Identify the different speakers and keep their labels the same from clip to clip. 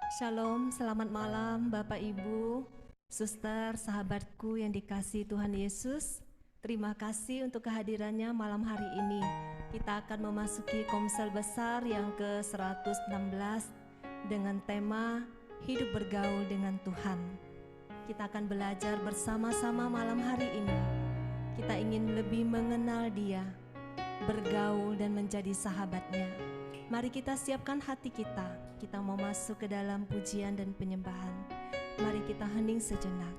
Speaker 1: Shalom, selamat malam Bapak Ibu, suster, sahabatku yang dikasihi Tuhan Yesus. Terima kasih untuk kehadirannya malam hari ini. Kita akan memasuki komsel besar yang ke-116 dengan tema Hidup Bergaul dengan Tuhan. Kita akan belajar bersama-sama malam hari ini. Kita ingin lebih mengenal Dia, bergaul dan menjadi sahabatnya. Mari kita siapkan hati kita. Kita mau masuk ke dalam pujian dan penyembahan. Mari kita hening sejenak.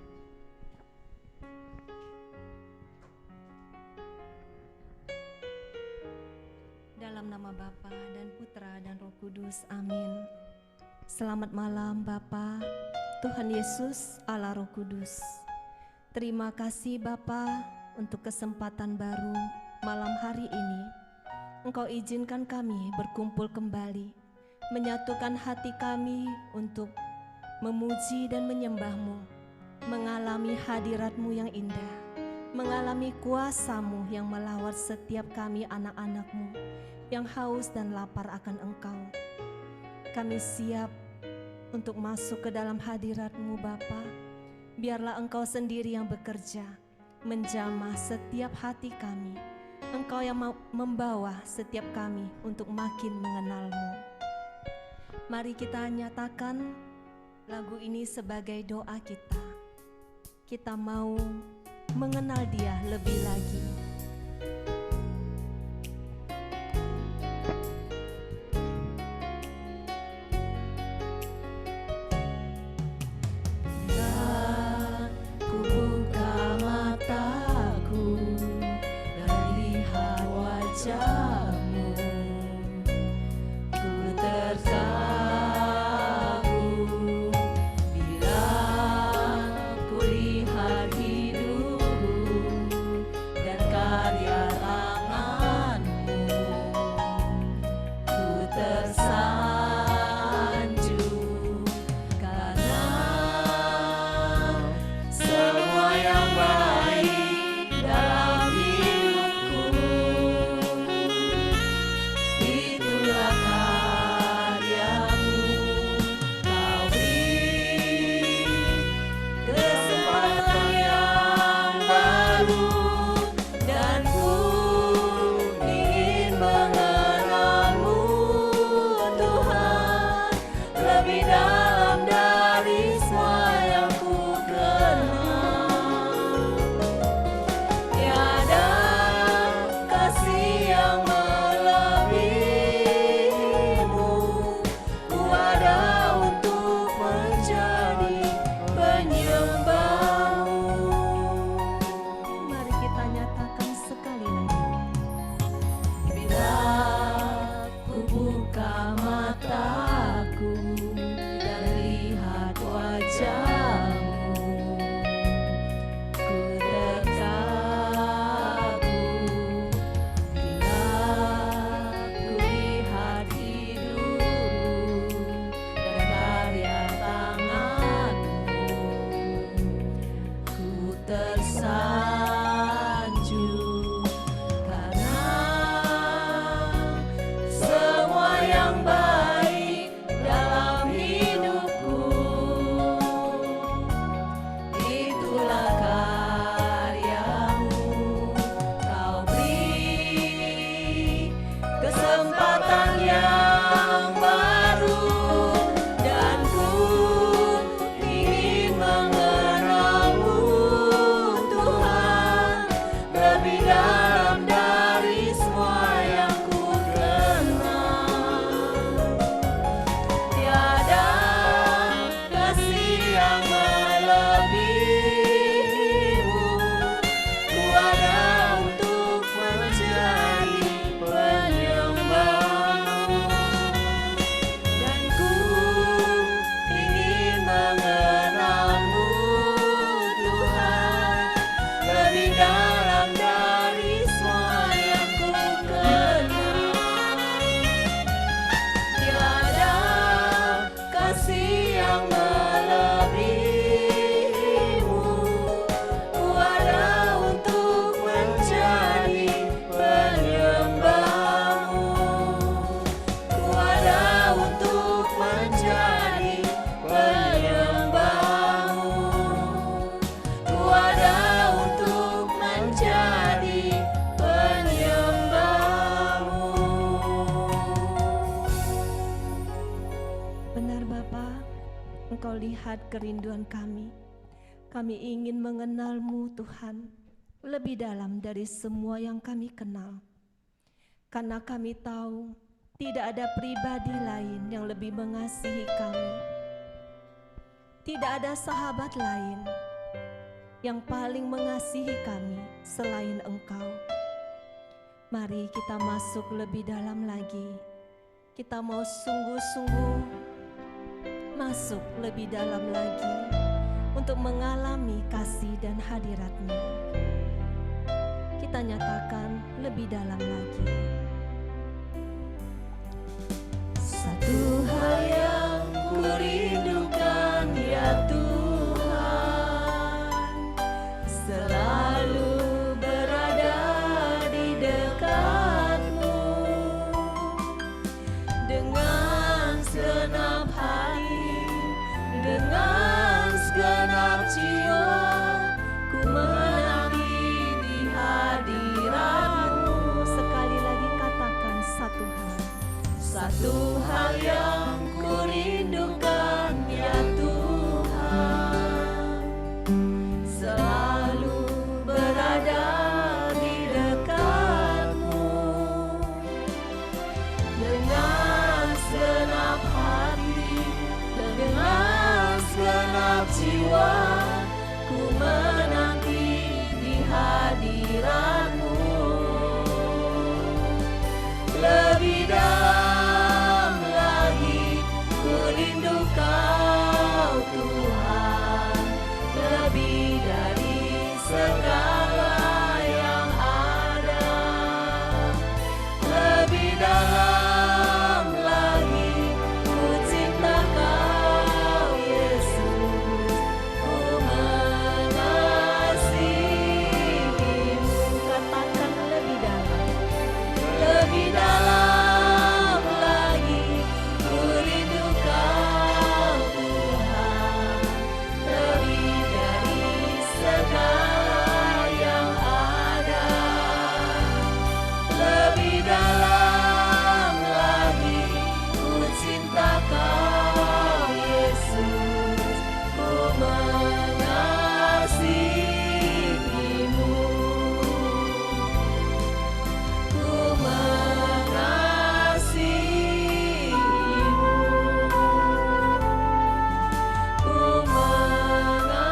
Speaker 1: Dalam nama Bapa dan Putra dan Roh Kudus, amin. Selamat malam Bapa, Tuhan Yesus, Allah Roh Kudus. Terima kasih Bapa untuk kesempatan baru malam hari ini. Engkau izinkan kami berkumpul kembali, menyatukan hati kami untuk memuji dan menyembah-Mu, mengalami hadirat-Mu yang indah, mengalami kuasa-Mu yang melawat setiap kami anak-anak-Mu yang haus dan lapar akan Engkau. Kami siap untuk masuk ke dalam hadirat-Mu Bapa. Biarlah Engkau sendiri yang bekerja, menjamah setiap hati kami. Engkau yang membawa setiap kami untuk makin mengenal-Mu. Mari kita nyatakan lagu ini sebagai doa kita. Kita mau mengenal Dia lebih lagi.
Speaker 2: Dan
Speaker 1: lihat kerinduan kami. Kami ingin mengenal-Mu Tuhan lebih dalam dari semua yang kami kenal. Karena kami tahu tidak ada pribadi lain yang lebih mengasihi kami. Tidak ada sahabat lain yang paling mengasihi kami selain Engkau. Mari kita masuk lebih dalam lagi. Kita mau sungguh-sungguh masuk lebih dalam lagi untuk mengalami kasih dan hadirat-Nya. Kita nyatakan lebih dalam lagi. Satu hal yang ku rindukan ya Tuhan, selalu berada di dekat-Mu dengan segenap hati, dengan segenap jiwa, ku menanti di hadirat-Mu. Sekali lagi katakan satu hal yang ku rindukan ya Tuhan, selalu berada di dekat-Mu dengan segenap hati, dengan segenap jiwa, ku menanti di hadirat-Mu. Lebih dalam lagi ku rindu Kau Tuhan, lebih dari segala yang ada. Lebih dalam lagi ku cinta Kau Yesus, ku mengasihi-Mu. Katakan lebih dalam. Lebih dalam lagi ku rindu Kau Tuhan, lebih dari segala yang ada. Lebih dalam lagi ku cinta Kau Yesus, ku mengasihi-Mu. Ku mengasihi-Mu, ku mengasihi-Mu.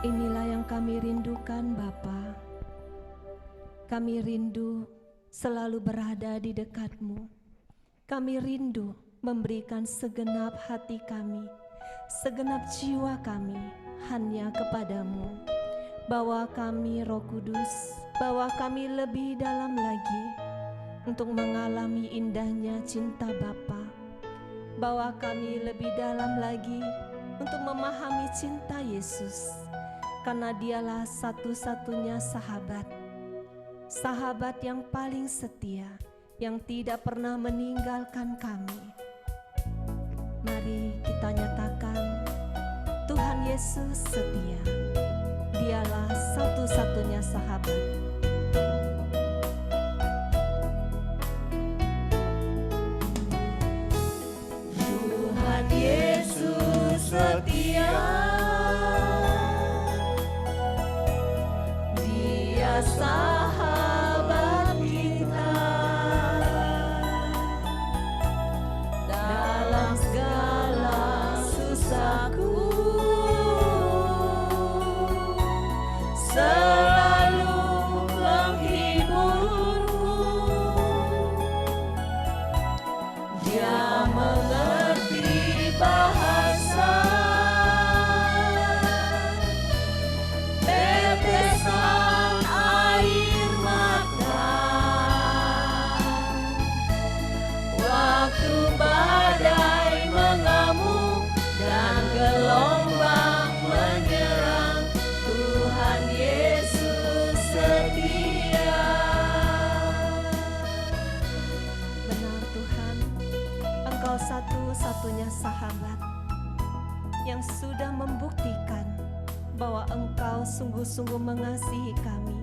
Speaker 1: Inilah yang kami rindukan Bapa. Kami rindu selalu berada di dekat-Mu. Kami rindu memberikan segenap hati kami, segenap jiwa kami hanya kepada-Mu. Bawa kami Roh Kudus, bawa kami lebih dalam lagi untuk mengalami indahnya cinta Bapa. Bawa kami lebih dalam lagi untuk memahami cinta Yesus, karena Dialah satu-satunya sahabat, sahabat yang paling setia, yang tidak pernah meninggalkan kami. Mari kita nyatakan, Tuhan Yesus setia. Dialah satu-satunya sahabat. Tuhan Yesus setia. Dia sahabat kita dalam segala susahku, selalu menghiburku. Dia mengerti bahasa tetesan air mata waktu badai mengamuk dan gelombang menyerang. Tuhan Yesus setia. Benar Tuhan, Engkau satu-satunya sahabat yang sudah membuktikan bahwa Engkau sungguh-sungguh mengasihi kami.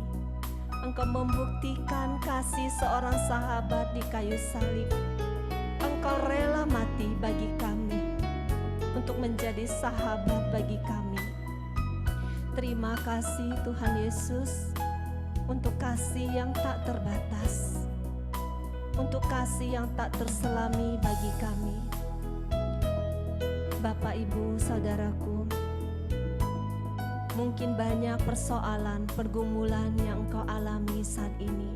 Speaker 1: Engkau membuktikan kasih seorang sahabat di kayu salib. Engkau rela mati bagi kami, untuk menjadi sahabat bagi kami. Terima kasih Tuhan Yesus, untuk kasih yang tak terbatas, untuk kasih yang tak terselami bagi kami. Bapak, Ibu, Saudaraku, mungkin banyak persoalan, pergumulan yang engkau alami saat ini.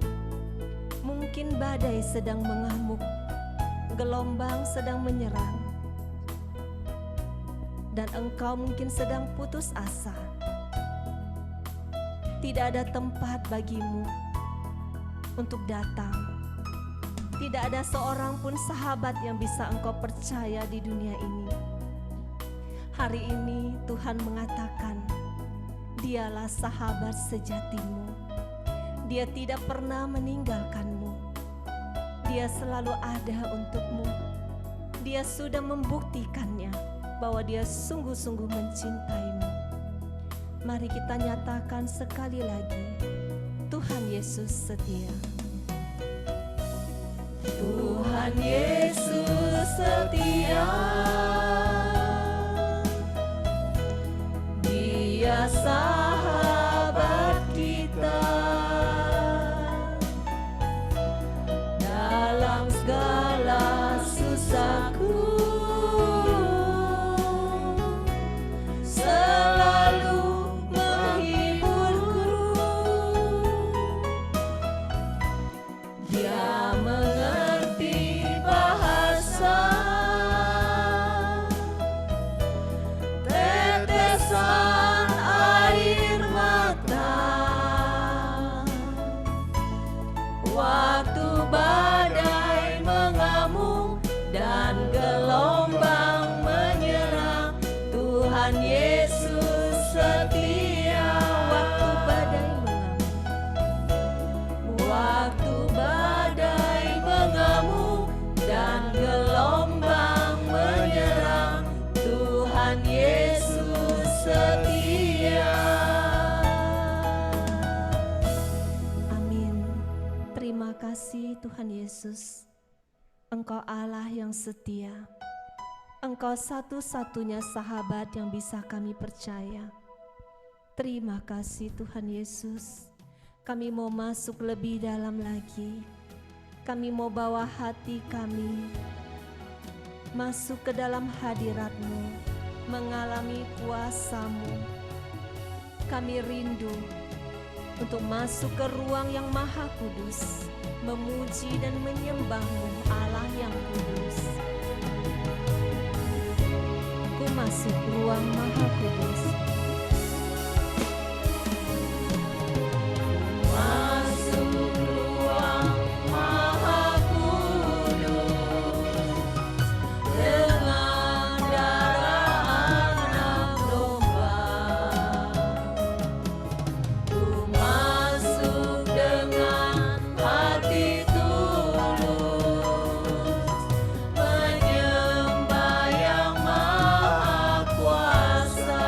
Speaker 1: Mungkin badai sedang mengamuk, gelombang sedang menyerang, dan engkau mungkin sedang putus asa. Tidak ada tempat bagimu untuk datang. Tidak ada seorang pun sahabat yang bisa engkau percaya di dunia ini. Hari ini Tuhan mengatakan, Dialah sahabat sejatimu. Dia tidak pernah meninggalkanmu. Dia selalu ada untukmu. Dia sudah membuktikannya bahwa Dia sungguh-sungguh mencintaimu. Mari kita nyatakan sekali lagi, Tuhan Yesus setia. Tuhan Yesus setia, Dia sahabat kita. Dalam segala susahku, Tuhan Yesus, Engkau Allah yang setia. Engkau satu-satunya sahabat yang bisa kami percaya. Terima kasih Tuhan Yesus. Kami mau masuk lebih dalam lagi. Kami mau bawa hati kami masuk ke dalam hadirat-Mu, mengalami kuasa-Mu. Kami rindu untuk masuk ke ruang yang maha kudus, memuji dan menyembah-Mu, Allah yang kudus. Ku masuk ruang maha kudus. Masuk ruang maha kudus dengan darah anak domba. Ku masuk dengan hati tulus, menyembah yang maha kuasa.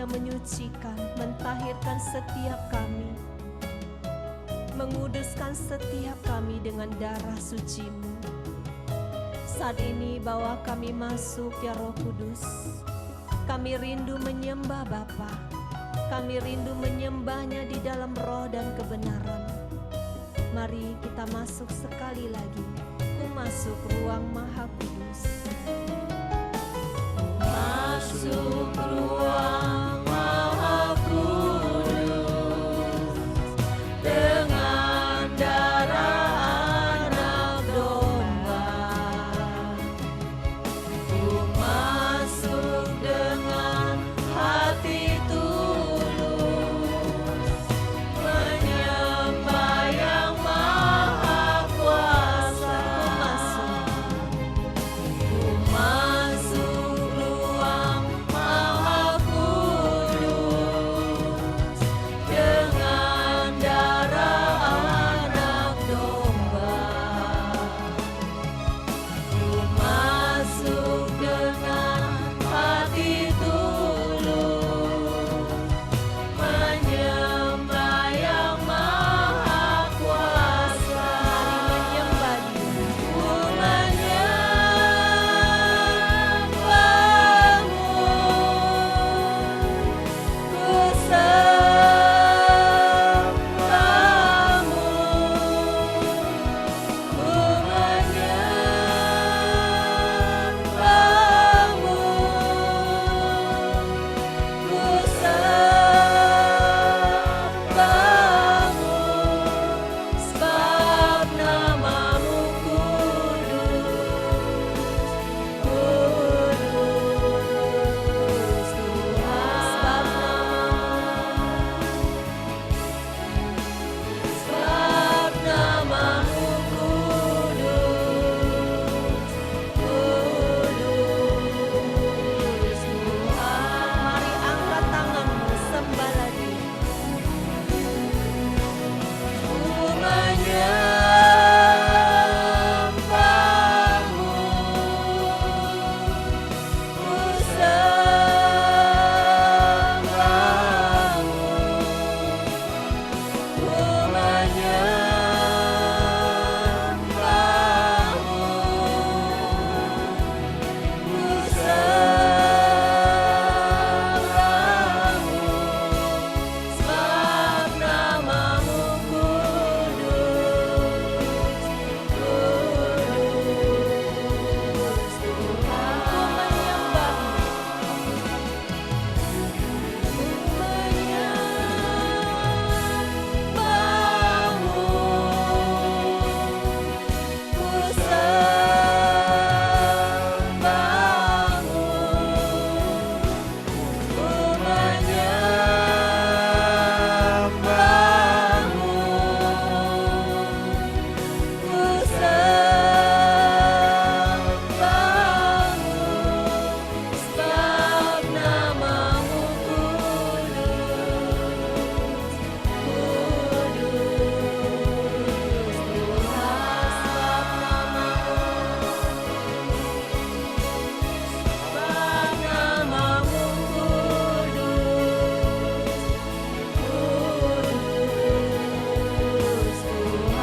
Speaker 1: yang menyucikan, mentahirkan setiap kami, menguduskan setiap kami dengan darah suci-Mu. Saat ini bawa kami masuk ya Roh Kudus. Kami rindu menyembah Bapa. Kami rindu menyembahnya di dalam roh dan kebenaran. Mari kita masuk sekali lagi. Ku masuk ruang Maha Kudus. Masuk ruang Maha Kudus dengan darah anak domba. Ku masuk dengan hati tulus, menyembah yang Maha Kuasa. Ku masuk ruang Maha Kudus dengan darah anak domba. Ku masuk dengan hati tulus, menyembah yang Maha Kuasa. Menyembah Dia. Ku menyembah-Mu, ku sembah-Mu, ku menyembah-Mu, ku sembah-Mu, sebab nama-Mu kudus, kudus Tuhan. Sebab nama-Mu kudus, kudus Tuhan. Mari angkat tanganmu, sembahlah Dia. Ku menyembah-Mu, ku sembah-Mu, ku menyembah-Mu, ku sembah-Mu, sebab nama-Mu kudus, kudus Tuhan. Ku menyembah-Mu, ku menyembah-Mu, ku sembah-Mu, ku menyembah-Mu, ku sembah-Mu, sebab nama-Mu kudus, kudus Tuhan. Sebab nama-Mu kudus, kudus Tuhan.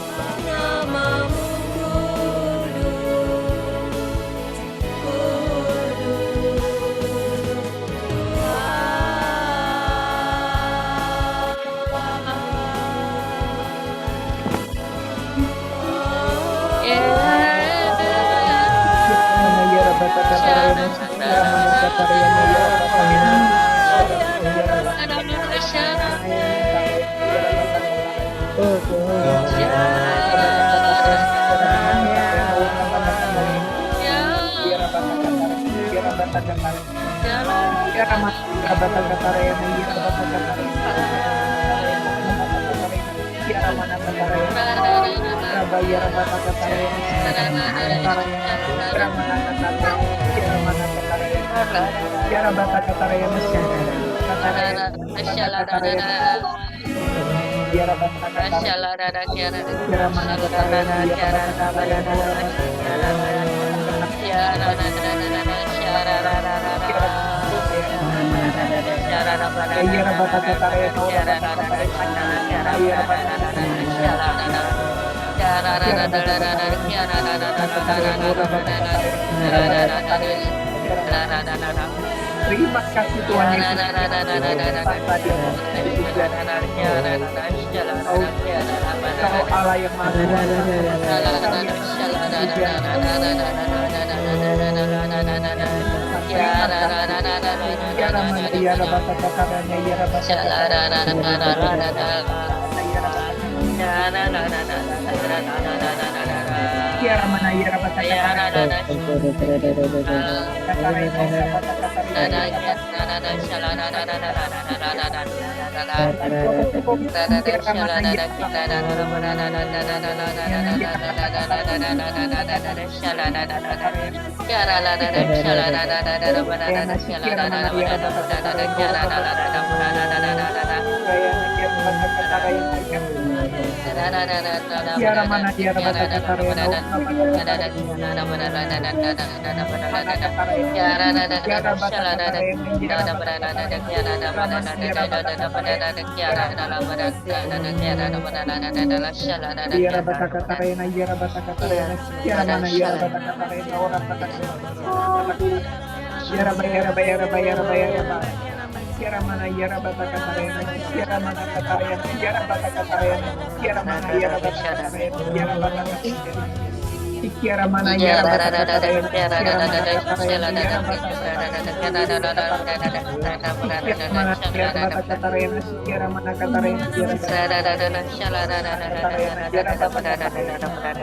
Speaker 1: Sebab nama-Mu kudus, nama-Mu
Speaker 2: Terima kasih Tuhan Yesus. Kau Allah yang maha Kiara mana ya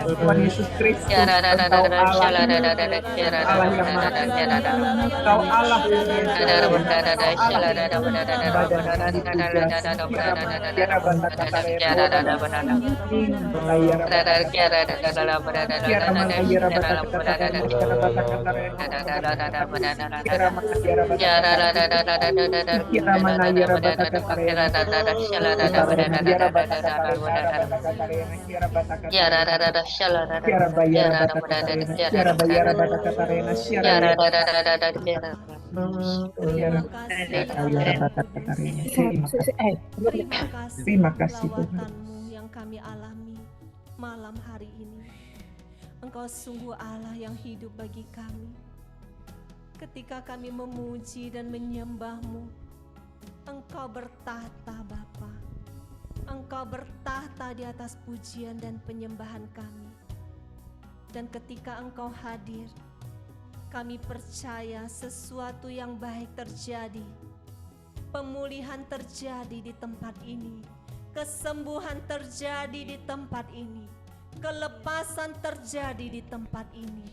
Speaker 2: Tuhan Yesus Kristus, Engkau Allah Terima kasih Tuhan
Speaker 1: yang kami alami malam hari ini. Engkau sungguh Allah yang hidup bagi kami. Ketika kami memuji dan menyembah-Mu, Engkau bertahta Bapa. Engkau bertahta di atas pujian dan penyembahan kami. Dan ketika Engkau hadir, kami percaya sesuatu yang baik terjadi. Pemulihan terjadi di tempat ini. Kesembuhan terjadi di tempat ini. Kelepasan terjadi di tempat ini.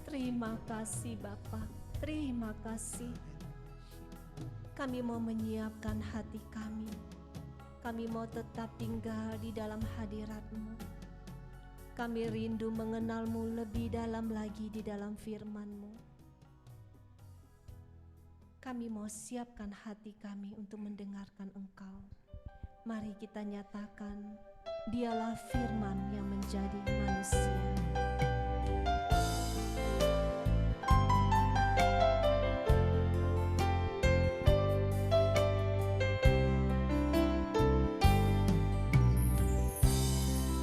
Speaker 1: Terima kasih Bapa, terima kasih. Kami mau menyiapkan hati kami. Kami mau tetap tinggal di dalam hadirat-Mu. Kami rindu mengenal-Mu lebih dalam lagi di dalam firman-Mu. Kami mau siapkan hati kami untuk mendengarkan Engkau. Mari kita nyatakan, Dialah firman yang menjadi manusia.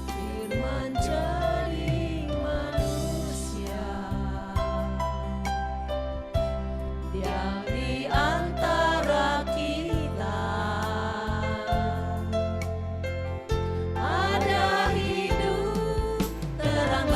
Speaker 1: Firman jadi manusia yang di antara kita. Ada hidup terang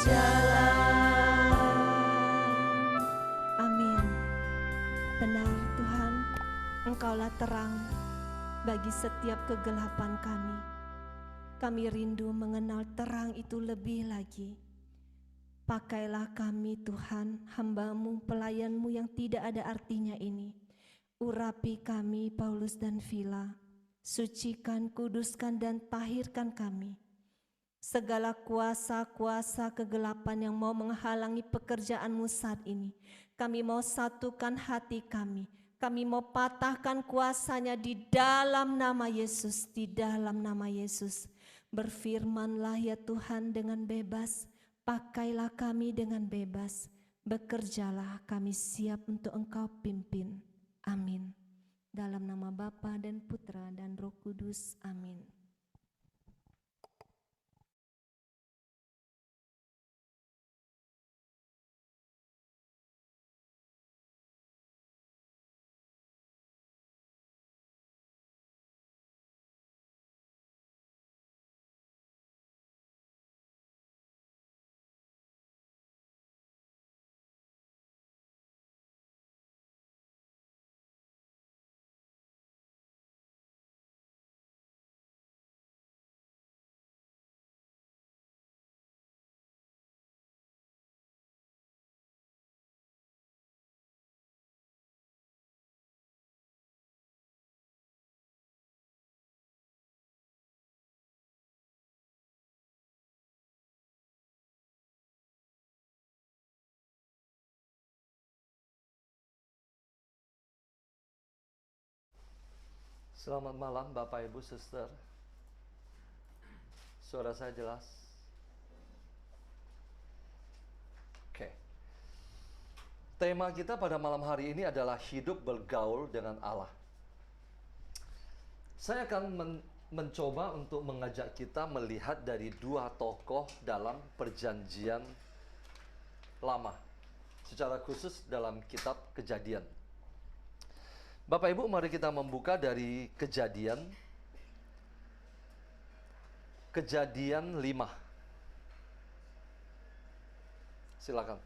Speaker 1: berjalan. Amin. Benar Tuhan, Engkaulah terang bagi setiap kegelapan kami. Kami rindu mengenal terang itu lebih lagi. Pakailah kami Tuhan, hamba-Mu, pelayan-Mu yang tidak ada artinya ini. Urapi kami Paulus dan Vila, sucikan, kuduskan dan tahirkan kami. Segala kuasa-kuasa kegelapan yang mau menghalangi pekerjaan-Mu saat ini, kami mau satukan hati kami. Kami mau patahkan kuasanya di dalam nama Yesus, di dalam nama Yesus. Berfirmanlah ya Tuhan dengan bebas, pakailah kami dengan bebas, bekerjalah, kami siap untuk Engkau pimpin. Amin. Dalam nama Bapa dan Putra dan Roh Kudus. Amin.
Speaker 3: Selamat malam Bapak Ibu Suster. Suara saya jelas? Oke. Tema kita pada malam hari ini adalah hidup bergaul dengan Allah. Saya akan mencoba untuk mengajak kita melihat dari dua tokoh dalam Perjanjian Lama, secara khusus dalam kitab Kejadian. Bapak Ibu, mari kita membuka dari Kejadian 5. Silakan.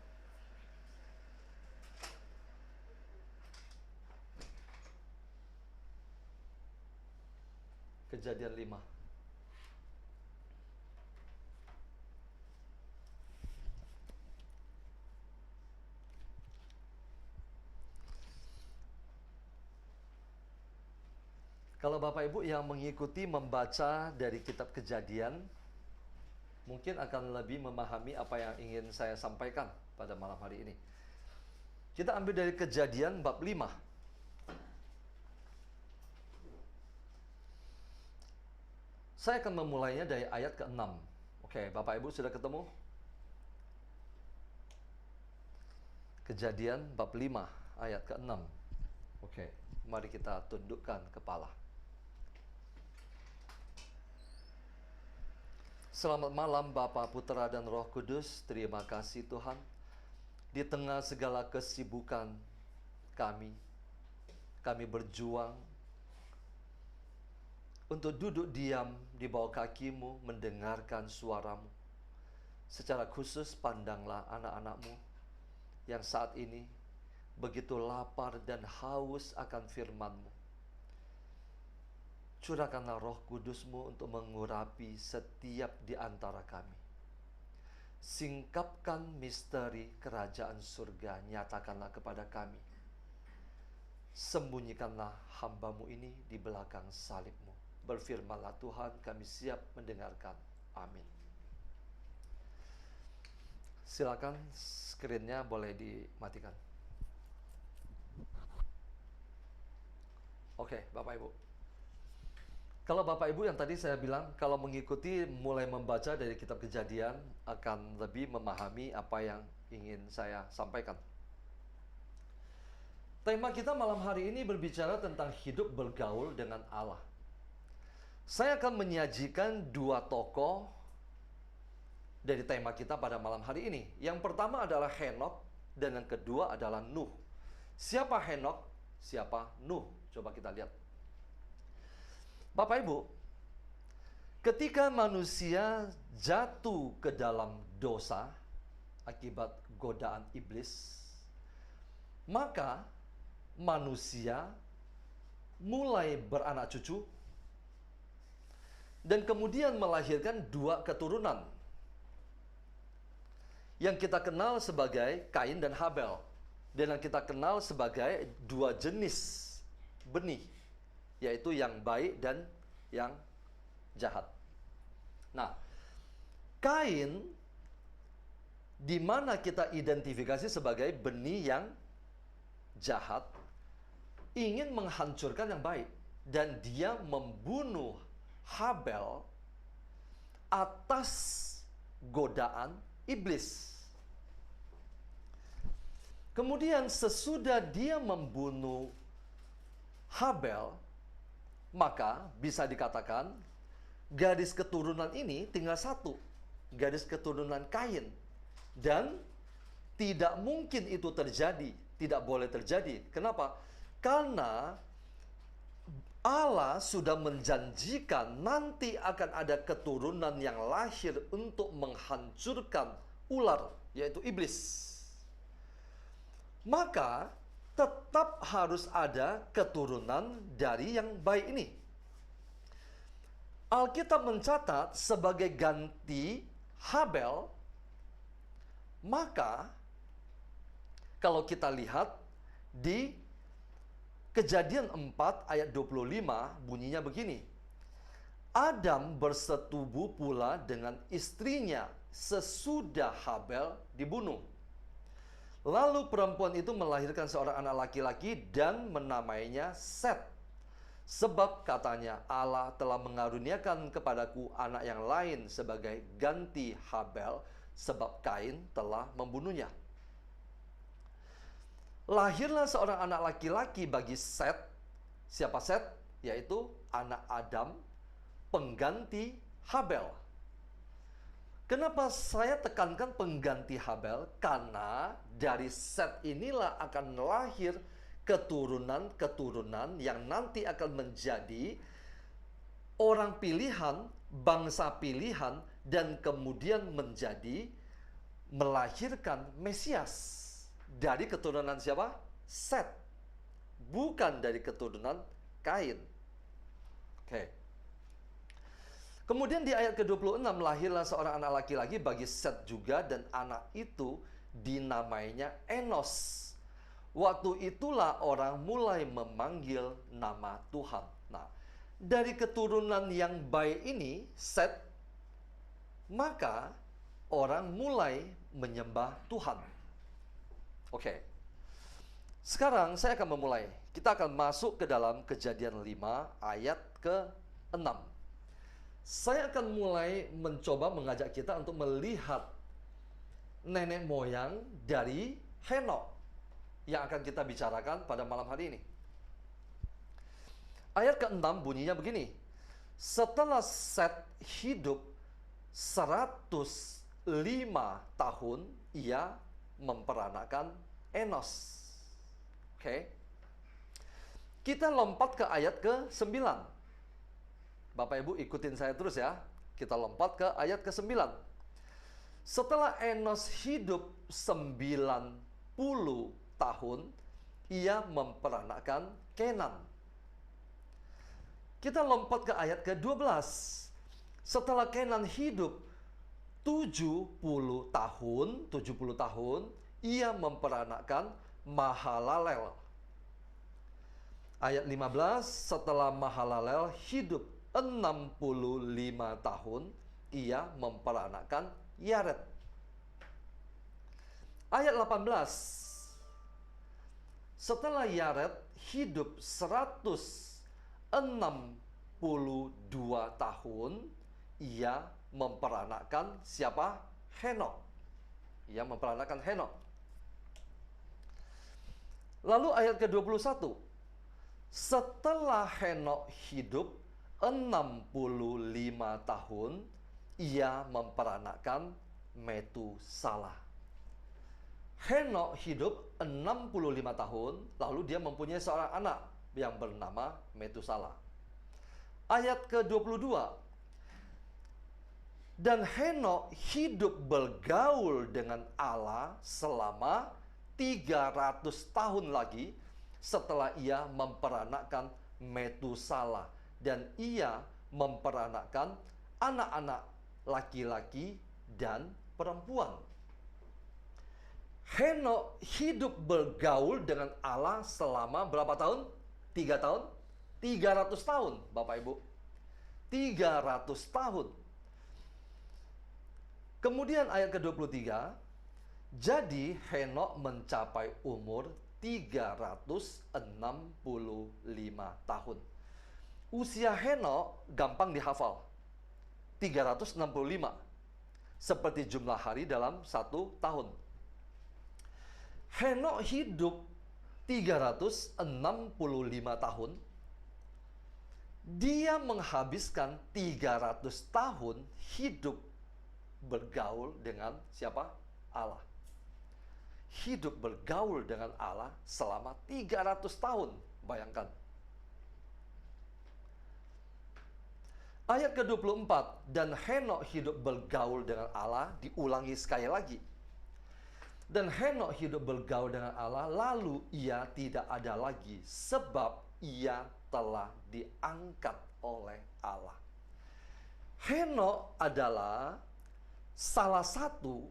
Speaker 3: Kejadian 5. Kalau Bapak Ibu yang mengikuti membaca dari kitab Kejadian, mungkin akan lebih memahami apa yang ingin saya sampaikan pada malam hari ini. Kita ambil dari Kejadian bab 5. Saya akan memulainya dari ayat ke-6. Oke, Bapak Ibu sudah ketemu? Kejadian bab 5 ayat ke-6. Oke, mari kita tundukkan kepala. Selamat malam Bapa, Putra dan Roh Kudus. Terima kasih Tuhan. Di tengah segala kesibukan kami berjuang untuk duduk diam di bawah kaki-Mu, mendengarkan suara-Mu. Secara khusus pandanglah anak-anak-Mu yang saat ini begitu lapar dan haus akan firman-Mu. Curahkanlah Roh Kudus-Mu untuk mengurapi setiap di antara kami. Singkapkan misteri kerajaan surga, nyatakanlah kepada kami. Sembunyikanlah hamba-Mu ini di belakang salib-Mu. Berfirmanlah Tuhan, kami siap mendengarkan. Amin. Silakan skrinnya boleh dimatikan. Oke, Bapak Ibu. Kalau Bapak Ibu yang tadi saya bilang, kalau mengikuti mulai membaca dari kitab Kejadian, akan lebih memahami apa yang ingin saya sampaikan. Tema kita malam hari ini berbicara tentang hidup bergaul dengan Allah. Saya akan menyajikan dua tokoh dari tema kita pada malam hari ini. Yang pertama adalah Henokh dan yang kedua adalah Nuh. Siapa Henokh? Siapa Nuh? Coba kita lihat. Bapak Ibu, ketika manusia jatuh ke dalam dosa, akibat godaan iblis, maka manusia mulai beranak cucu dan kemudian melahirkan dua keturunan yang kita kenal sebagai Kain dan Habel, dan yang kita kenal sebagai dua jenis benih, yaitu yang baik dan yang jahat. Nah, Kain di mana kita identifikasi sebagai benih yang jahat, ingin menghancurkan yang baik, dan dia membunuh Habel atas godaan iblis. Kemudian sesudah dia membunuh Habel, maka bisa dikatakan garis keturunan ini tinggal satu, garis keturunan Kain. Dan tidak mungkin itu terjadi, tidak boleh terjadi. Kenapa? Karena Allah sudah menjanjikan nanti akan ada keturunan yang lahir untuk menghancurkan ular, yaitu iblis. Maka tetap harus ada keturunan dari yang baik ini. Alkitab mencatat sebagai ganti Habel, maka kalau kita lihat di Kejadian 4 ayat 25 bunyinya begini. Adam bersetubuh pula dengan istrinya sesudah Habel dibunuh. Lalu perempuan itu melahirkan seorang anak laki-laki dan menamainya Set. Sebab katanya, Allah telah mengaruniakan kepadaku anak yang lain sebagai ganti Habel, sebab Kain telah membunuhnya. Lahirlah seorang anak laki-laki bagi Set. Siapa Set? Yaitu anak Adam, pengganti Habel. Kenapa saya tekankan pengganti Habel? Karena dari Set inilah akan lahir keturunan-keturunan yang nanti akan menjadi orang pilihan, bangsa pilihan, dan kemudian menjadi melahirkan Mesias. Dari keturunan siapa? Set. Bukan dari keturunan Kain. Oke. Kemudian di ayat ke-26, lahirlah seorang anak laki-laki bagi Set juga, dan anak itu dinamainya Enos. Waktu itulah orang mulai memanggil nama Tuhan. Nah, dari keturunan yang baik ini, Set, maka orang mulai menyembah Tuhan. Oke. Sekarang saya akan memulai. Kita akan masuk ke dalam Kejadian 5 ayat ke-6. Saya akan mulai mencoba mengajak kita untuk melihat nenek moyang dari Henokh yang akan kita bicarakan pada malam hari ini. Ayat ke-6 bunyinya begini. Setelah Set hidup 105 tahun, ia memperanakkan Enos. Oke. Kita lompat ke ayat ke-9. Bapak Ibu ikutin saya terus ya. Kita lompat ke ayat ke-9. Setelah Enos hidup 90 tahun, ia memperanakkan Kenan. Kita lompat ke ayat ke-12. Setelah Kenan hidup 70 tahun, ia memperanakkan Mahalalel. Ayat 15, setelah Mahalalel hidup 65 tahun, ia memperanakkan Yared. Ayat 18, setelah Yared hidup 162 tahun, ia memperanakkan siapa? Henokh. Ia memperanakkan Henokh. Lalu ayat ke-21. Setelah Henokh hidup 65 tahun, ia memperanakkan Metusalah. Henokh hidup 65 tahun, lalu dia mempunyai seorang anak yang bernama Metusalah. Ayat ke-22. Dan Henok hidup bergaul dengan Allah selama 300 tahun lagi setelah ia memperanakkan Metusala. Dan ia memperanakkan anak-anak laki-laki dan perempuan. Henok hidup bergaul dengan Allah selama berapa tahun? 3 tahun? 300 tahun, Bapak Ibu. 300 tahun. Kemudian ayat ke-23, jadi Henok mencapai umur 365 tahun. Usia Henok gampang dihafal. 365. Seperti jumlah hari dalam 1 tahun. Henok hidup 365 tahun. Dia menghabiskan 300 tahun hidup bergaul dengan siapa? Allah. Hidup bergaul dengan Allah selama 300 tahun. Bayangkan. Ayat ke-24, dan Henok hidup bergaul dengan Allah, diulangi sekali lagi. Dan Henok hidup bergaul dengan Allah, lalu ia tidak ada lagi, sebab ia telah diangkat oleh Allah. Henok adalah salah satu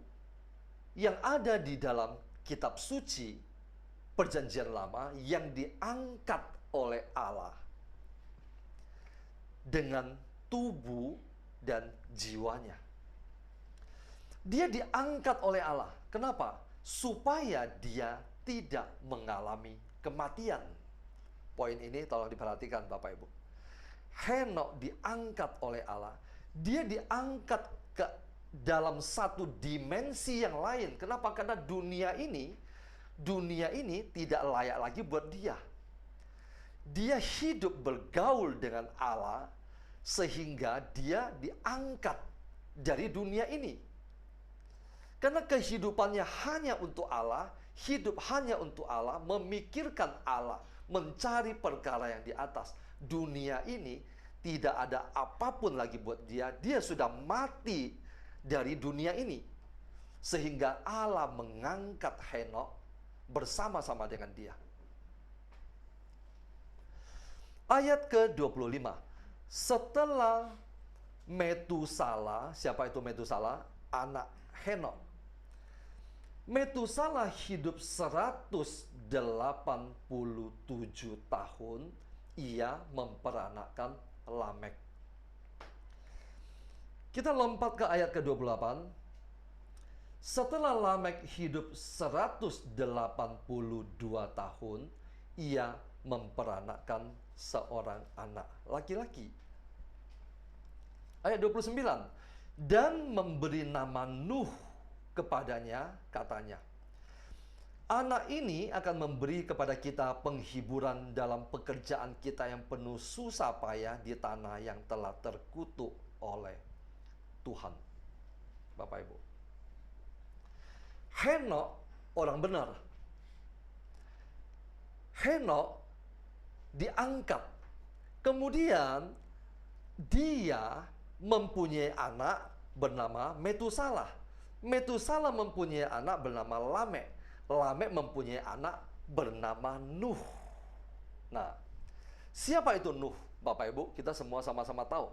Speaker 3: yang ada di dalam kitab suci Perjanjian Lama yang diangkat oleh Allah dengan tubuh dan jiwanya. Dia diangkat oleh Allah. Kenapa? Supaya dia tidak mengalami kematian. Poin ini tolong diperhatikan Bapak Ibu. Henok diangkat oleh Allah. Dia diangkat ke dalam satu dimensi yang lain. Kenapa? Karena dunia ini tidak layak lagi buat dia. Dia hidup bergaul dengan Allah sehingga dia diangkat dari dunia ini. Karena kehidupannya hanya untuk Allah, hidup hanya untuk Allah, memikirkan Allah, mencari perkara yang di atas. Dunia ini tidak ada apapun lagi buat dia. Dia sudah mati dari dunia ini. Sehingga Allah mengangkat Henok bersama-sama dengan dia. Ayat ke-25. Setelah Metusala, siapa itu Metusala? Anak Henok. Metusala hidup 187 tahun. Ia memperanakkan Lamek. Kita lompat ke ayat ke-28. Setelah Lamek hidup 182 tahun, ia memperanakkan seorang anak laki-laki. Ayat 29. Dan memberi nama Nuh kepadanya, katanya, anak ini akan memberi kepada kita penghiburan dalam pekerjaan kita yang penuh susah payah di tanah yang telah terkutuk oleh Tuhan. Bapak Ibu, Henok orang benar. Henok diangkat. Kemudian dia mempunyai anak bernama Metusala. Metusala mempunyai anak bernama Lamek. Lamek mempunyai anak bernama Nuh. Nah, siapa itu Nuh? Bapak Ibu, kita semua sama-sama tahu.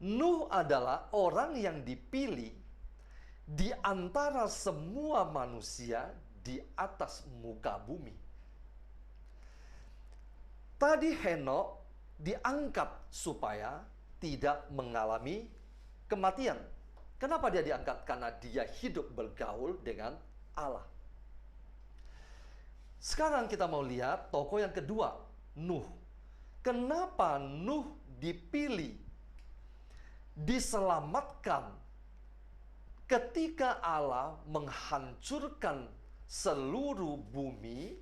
Speaker 3: Nuh adalah orang yang dipilih di antara semua manusia di atas muka bumi. Tadi Henok diangkat supaya tidak mengalami kematian. Kenapa dia diangkat? Karena dia hidup bergaul dengan Allah. Sekarang kita mau lihat tokoh yang kedua, Nuh. Kenapa Nuh dipilih, diselamatkan ketika Allah menghancurkan seluruh bumi,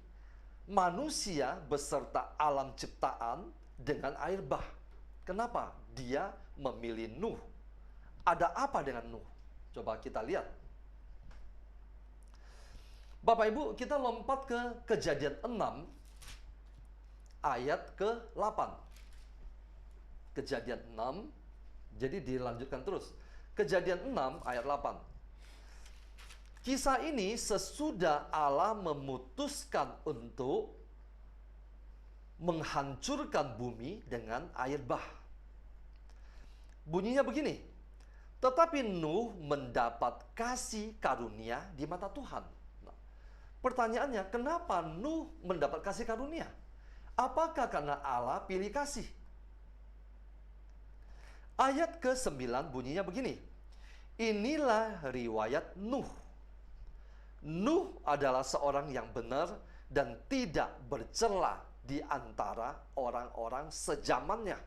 Speaker 3: manusia beserta alam ciptaan dengan air bah? Kenapa dia memilih Nuh? Ada apa dengan Nuh? Coba kita lihat. Bapak Ibu, kita lompat ke Kejadian 6 ayat ke-8. Kejadian 6, jadi dilanjutkan terus. Kejadian 6 ayat 8. Kisah ini sesudah Allah memutuskan untuk menghancurkan bumi dengan air bah. Bunyinya begini, tetapi Nuh mendapat kasih karunia di mata Tuhan. Nah, pertanyaannya, kenapa Nuh mendapat kasih karunia? Apakah karena Allah pilih kasih? Ayat ke-9 bunyinya begini, inilah riwayat Nuh. Nuh adalah seorang yang benar dan tidak bercela di antara orang-orang sezamannya.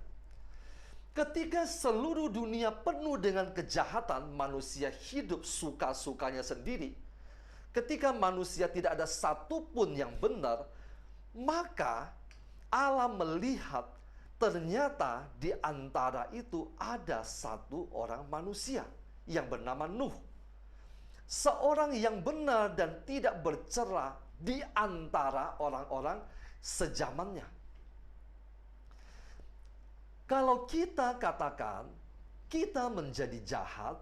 Speaker 3: Ketika seluruh dunia penuh dengan kejahatan, manusia hidup suka-sukanya sendiri. Ketika manusia tidak ada satupun yang benar, maka Allah melihat ternyata di antara itu ada satu orang manusia yang bernama Nuh. Seorang yang benar dan tidak bercela di antara orang-orang sezamannya. Kalau kita katakan kita menjadi jahat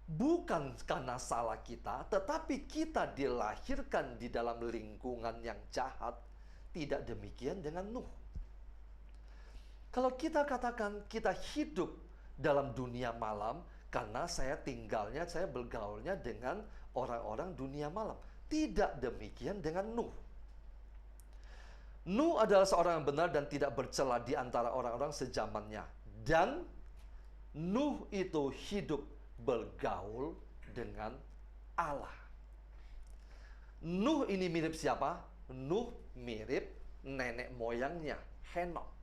Speaker 3: bukan karena salah kita, tetapi kita dilahirkan di dalam lingkungan yang jahat, tidak demikian dengan Nuh. Kalau kita katakan kita hidup dalam dunia malam karena saya bergaulnya dengan orang-orang dunia malam. Tidak demikian dengan Nuh. Nuh adalah seorang yang benar dan tidak bercela di antara orang-orang sezamannya. Dan Nuh itu hidup bergaul dengan Allah. Nuh ini mirip siapa? Nuh mirip nenek moyangnya, Henokh.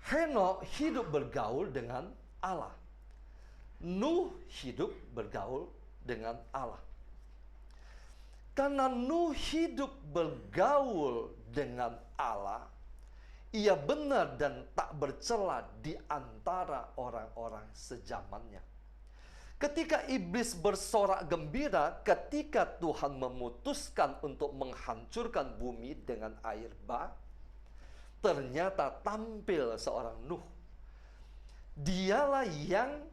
Speaker 3: Henokh hidup bergaul dengan Allah. Nuh hidup bergaul dengan Allah. Karena Nuh hidup bergaul dengan Allah, ia benar dan tak bercela di antara orang-orang sezamannya. Ketika iblis bersorak gembira ketika Tuhan memutuskan untuk menghancurkan bumi dengan air bah, ternyata tampil seorang Nuh. Dialah yang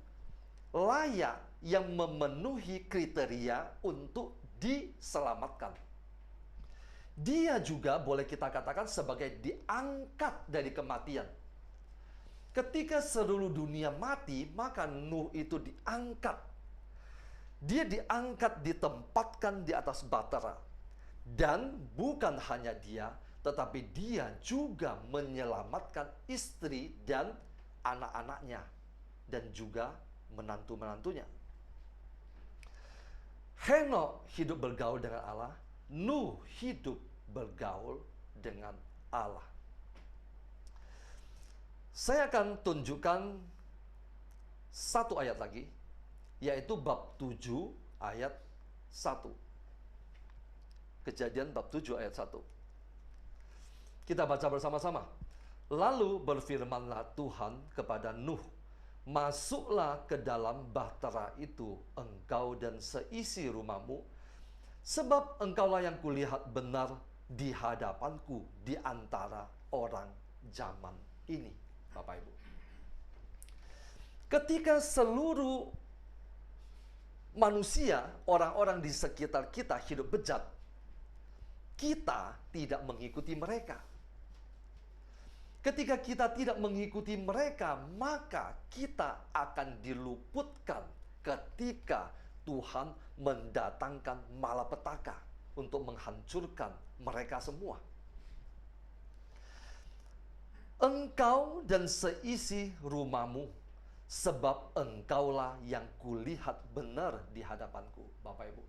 Speaker 3: layak, yang memenuhi kriteria untuk diselamatkan. Dia juga boleh kita katakan sebagai diangkat dari kematian. Ketika seluruh dunia mati, maka Nuh itu diangkat. Dia diangkat, ditempatkan di atas bahtera. Dan bukan hanya dia, tetapi dia juga menyelamatkan istri dan anak-anaknya, dan juga menantu-menantunya. Henokh hidup bergaul dengan Allah, Nuh hidup bergaul dengan Allah. Saya akan tunjukkan satu ayat lagi, yaitu bab 7 ayat 1. Kejadian bab 7 ayat 1. Kita baca bersama-sama. Lalu berfirmanlah Tuhan kepada Nuh, masuklah ke dalam bahtera itu, engkau dan seisi rumahmu, sebab engkaulah yang kulihat benar di hadapanku di antara orang zaman ini. Bapak Ibu, ketika seluruh manusia, orang-orang di sekitar kita hidup bejat, kita tidak mengikuti mereka. Ketika kita tidak mengikuti mereka, maka kita akan diluputkan ketika Tuhan mendatangkan malapetaka untuk menghancurkan mereka semua. Engkau dan seisi rumahmu, sebab engkaulah yang kulihat benar di hadapanku. Bapak Ibu,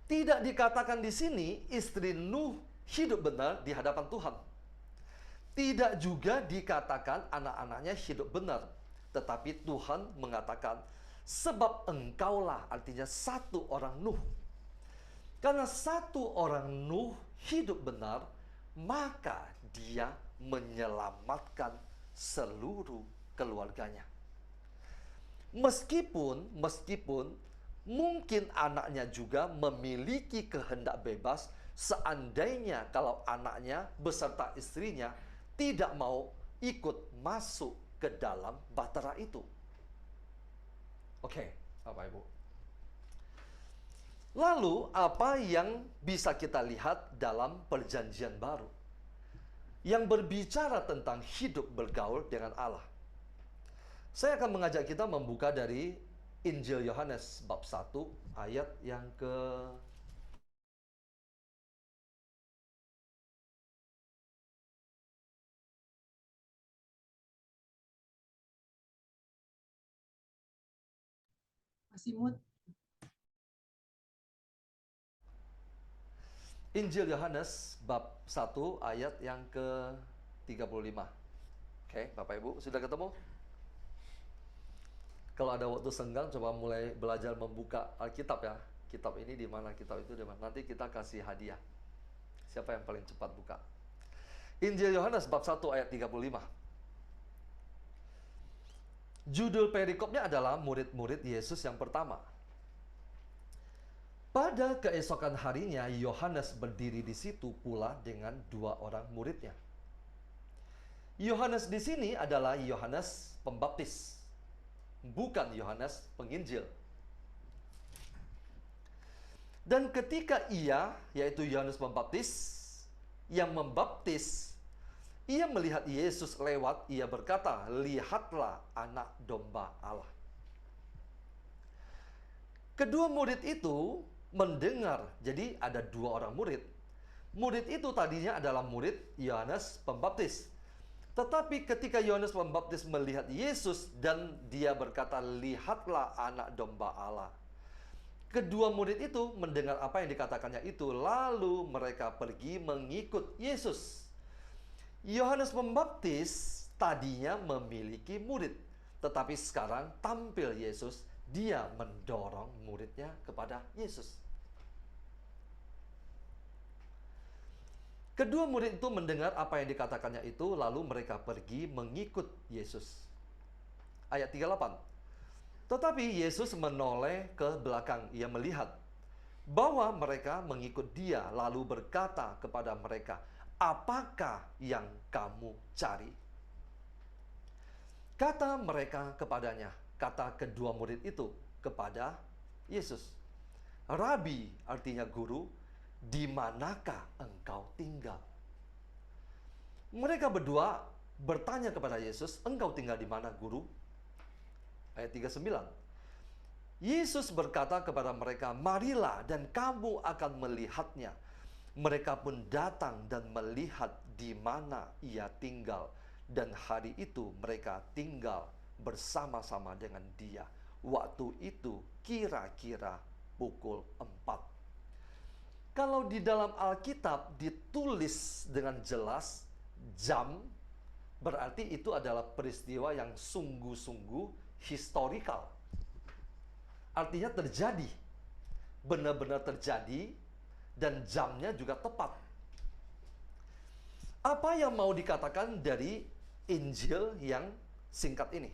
Speaker 3: tidak dikatakan di sini istri Nuh hidup benar di hadapan Tuhan. Tidak juga dikatakan anak-anaknya hidup benar. Tetapi Tuhan mengatakan, sebab engkaulah, artinya satu orang Nuh. Karena satu orang Nuh hidup benar, maka dia menyelamatkan seluruh keluarganya. Meskipun mungkin anaknya juga memiliki kehendak bebas, seandainya kalau anaknya beserta istrinya tidak mau ikut masuk ke dalam bahtera itu. Oke, Bapak Ibu. Lalu, apa yang bisa kita lihat dalam Perjanjian Baru yang berbicara tentang hidup bergaul dengan Allah? Saya akan mengajak kita membuka dari Injil Yohanes bab 1 ayat yang ke
Speaker 2: Masih mood.
Speaker 3: Injil Yohanes bab 1 ayat yang ke-35. Oke, Bapak Ibu, sudah ketemu? Kalau ada waktu senggang, coba mulai belajar membuka Alkitab ya. Kitab ini di mana, kitab itu di mana. Nanti kita kasih hadiah. Siapa yang paling cepat buka? Injil Yohanes bab 1 ayat 35. Judul perikopnya adalah murid-murid Yesus yang pertama. Pada keesokan harinya, Yohanes berdiri di situ pula dengan 2 orang muridnya. Yohanes di sini adalah Yohanes Pembaptis, bukan Yohanes Penginjil. Dan ketika ia, yaitu Yohanes Pembaptis, yang membaptis, ia melihat Yesus lewat, ia berkata, "Lihatlah anak domba Allah." Kedua murid itu mendengar, jadi ada 2 orang murid. Murid itu tadinya adalah murid Yohanes Pembaptis. Tetapi ketika Yohanes Pembaptis melihat Yesus dan dia berkata, "Lihatlah anak domba Allah." Kedua murid itu mendengar apa yang dikatakannya itu, lalu mereka pergi mengikut Yesus. Yohanes Pembaptis tadinya memiliki murid, tetapi sekarang tampil Yesus, dia mendorong muridnya kepada Yesus. Kedua murid itu mendengar apa yang dikatakannya itu, lalu mereka pergi mengikut Yesus. Ayat 38. Tetapi Yesus menoleh ke belakang, ia melihat bahwa mereka mengikut dia, lalu berkata kepada mereka, "Apakah yang kamu cari?" Kata mereka kepadanya, kata kedua murid itu kepada Yesus, "Rabi," artinya guru, "di manakah engkau tinggal?" Mereka berdua bertanya kepada Yesus, "Engkau tinggal di mana, guru?" Ayat 39. Yesus berkata kepada mereka, "Marilah dan kamu akan melihatnya." Mereka pun datang dan melihat di mana ia tinggal. Dan hari itu mereka tinggal bersama-sama dengan dia. Waktu itu kira-kira pukul 4. Kalau di dalam Alkitab ditulis dengan jelas jam, berarti itu adalah peristiwa yang sungguh-sungguh historikal. Artinya terjadi, benar-benar terjadi, dan jamnya juga tepat. Apa yang mau dikatakan dari Injil yang singkat ini?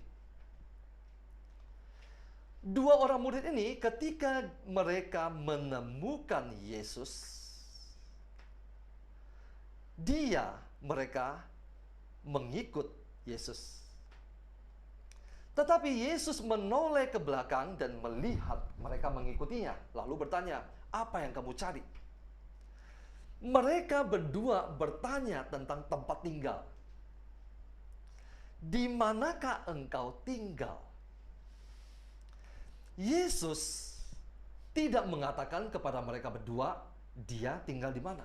Speaker 3: 2 orang murid ini ketika mereka menemukan Yesus, mereka mengikut Yesus. Tetapi Yesus menoleh ke belakang dan melihat mereka mengikutinya, lalu bertanya, "Apa yang kamu cari?" Mereka berdua bertanya tentang tempat tinggal. "Di manakah engkau tinggal?" Yesus tidak mengatakan kepada mereka berdua dia tinggal di mana.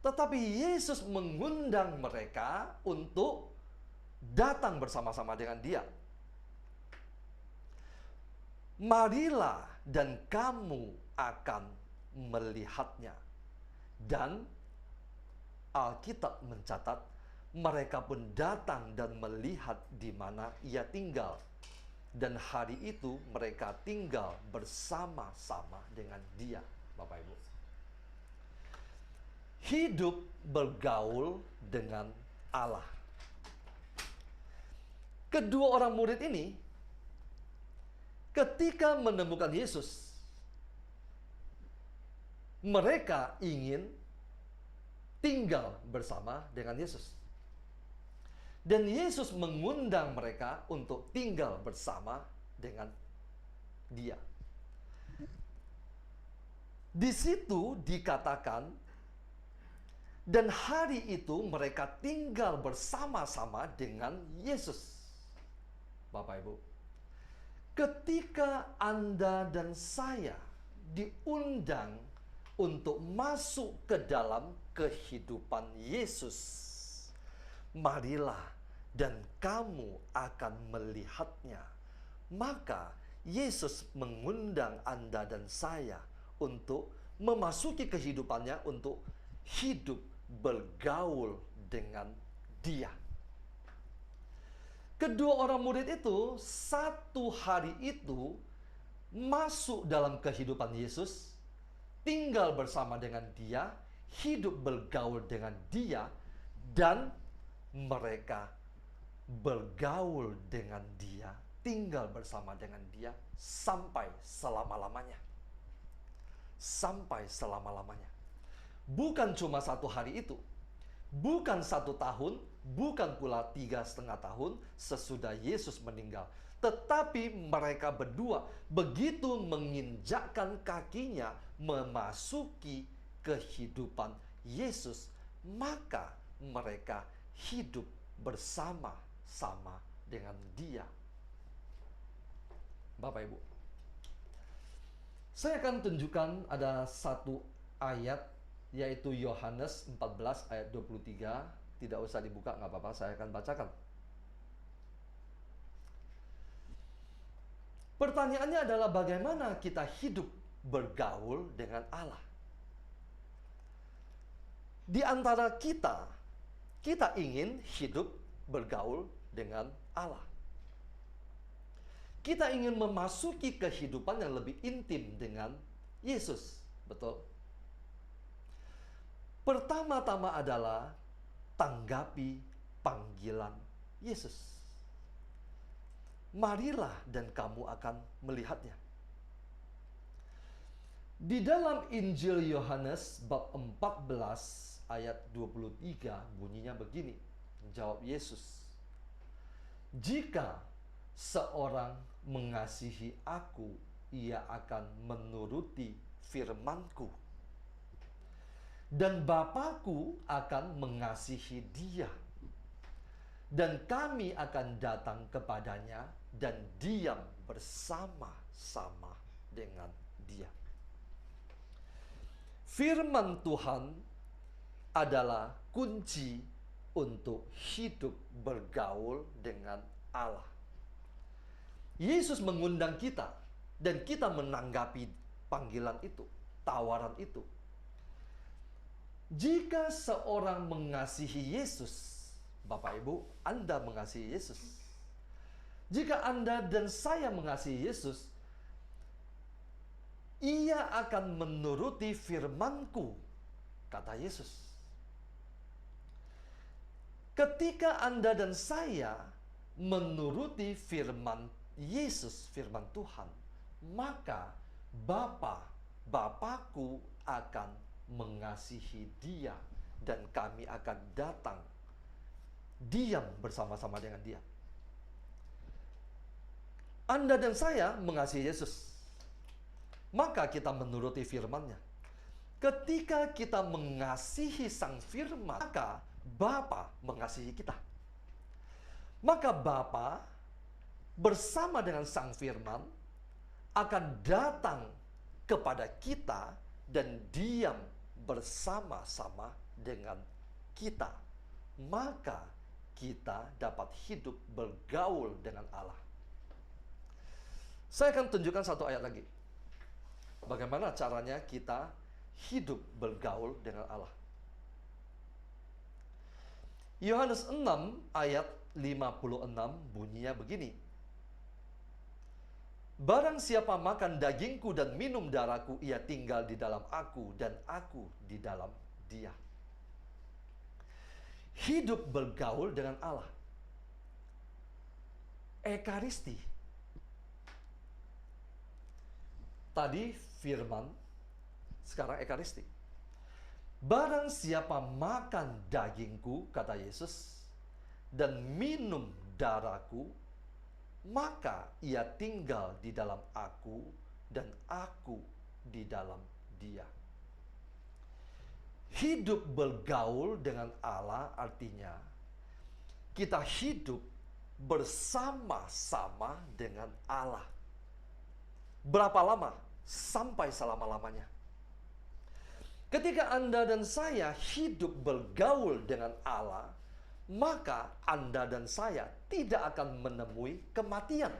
Speaker 3: Tetapi Yesus mengundang mereka untuk datang bersama-sama dengan dia. "Marilah dan kamu akan melihatnya." Dan Alkitab mencatat mereka pun datang dan melihat di mana ia tinggal. Dan hari itu mereka tinggal bersama-sama dengan dia, Bapak Ibu. Hidup bergaul dengan Allah. Kedua orang murid ini ketika menemukan Yesus, mereka ingin tinggal bersama dengan Yesus. Dan Yesus mengundang mereka untuk tinggal bersama dengan Dia. Di situ dikatakan, dan hari itu mereka tinggal bersama-sama dengan Yesus. Bapak Ibu, ketika Anda dan saya diundang untuk masuk ke dalam kehidupan Yesus, marilah dan kamu akan melihatnya. Maka Yesus mengundang Anda dan saya untuk memasuki kehidupannya, untuk hidup bergaul dengan Dia. Kedua orang murid itu satu hari itu masuk dalam kehidupan Yesus, tinggal bersama dengan Dia, hidup bergaul dengan Dia, dan mereka bergaul dengan Dia, tinggal bersama dengan Dia sampai selama-lamanya. Sampai selama-lamanya. Bukan cuma satu hari itu, bukan 1 tahun, bukan pula 3,5 tahun sesudah Yesus meninggal. Tetapi mereka berdua begitu menginjakkan kakinya memasuki kehidupan Yesus, maka mereka hidup bersama-sama dengan Dia. Bapak Ibu, saya akan tunjukkan ada satu ayat, yaitu Yohanes 14 ayat 23. Tidak usah dibuka, nggak apa-apa, saya akan bacakan. Pertanyaannya adalah bagaimana kita hidup bergaul dengan Allah. Di antara kita ingin hidup bergaul dengan Allah. Kita ingin memasuki kehidupan yang lebih intim dengan Yesus. Betul? Pertama-tama adalah tanggapi panggilan Yesus. Marilah dan kamu akan melihatnya. Di dalam Injil Yohanes bab 14 ayat 23 bunyinya begini. Jawab Yesus, "Jika seorang mengasihi aku, ia akan menuruti firman-Ku. Dan Bapa-Ku akan mengasihi dia. Dan kami akan datang kepadanya dan diam bersama-sama dengan dia." Firman Tuhan adalah kunci untuk hidup bergaul dengan Allah. Yesus mengundang kita, dan kita menanggapi panggilan itu, tawaran itu. Jika seorang mengasihi Yesus, Bapak Ibu, Anda mengasihi Yesus. Jika Anda dan saya mengasihi Yesus, ia akan menuruti firman-Ku, kata Yesus. Ketika Anda dan saya menuruti firman Yesus, firman Tuhan, maka Bapa-Ku akan mengasihi dia, dan kami akan datang diam bersama-sama dengan dia. Anda dan saya mengasihi Yesus, maka kita menuruti firman-Nya. Ketika kita mengasihi Sang Firman, maka Bapa mengasihi kita. Maka Bapa bersama dengan Sang Firman akan datang kepada kita dan diam bersama-sama dengan kita. Maka kita dapat hidup bergaul dengan Allah. Saya akan tunjukkan satu ayat lagi. Bagaimana caranya kita hidup bergaul dengan Allah. Yohanes 6 ayat 56 bunyinya begini. Barang siapa makan dagingku dan minum darahku, ia tinggal di dalam aku dan aku di dalam dia. Hidup bergaul dengan Allah. Ekaristi. Tadi firman, sekarang ekaristi. Barang siapa makan dagingku, kata Yesus, dan minum darahku, maka ia tinggal di dalam aku dan aku di dalam dia. Hidup bergaul dengan Allah artinya kita hidup bersama-sama dengan Allah. Berapa lama? Sampai selama-lamanya. Ketika Anda dan saya hidup bergaul dengan Allah, maka Anda dan saya tidak akan menemui kematian.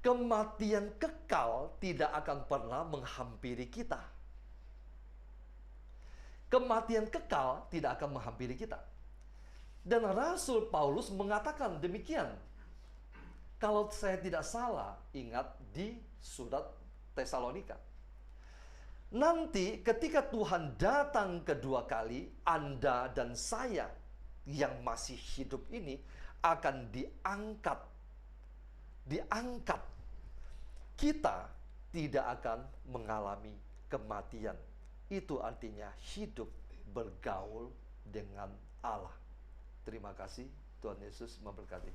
Speaker 3: Kematian kekal tidak akan pernah menghampiri kita. Kematian kekal tidak akan menghampiri kita. Dan Rasul Paulus mengatakan demikian. Kalau saya tidak salah, ingat di surat Tesalonika. Nanti ketika Tuhan datang kedua kali, Anda dan saya yang masih hidup ini akan diangkat. Diangkat. Kita tidak akan mengalami kematian. Itu artinya hidup bergaul dengan Allah. Terima kasih, Tuhan Yesus memberkati.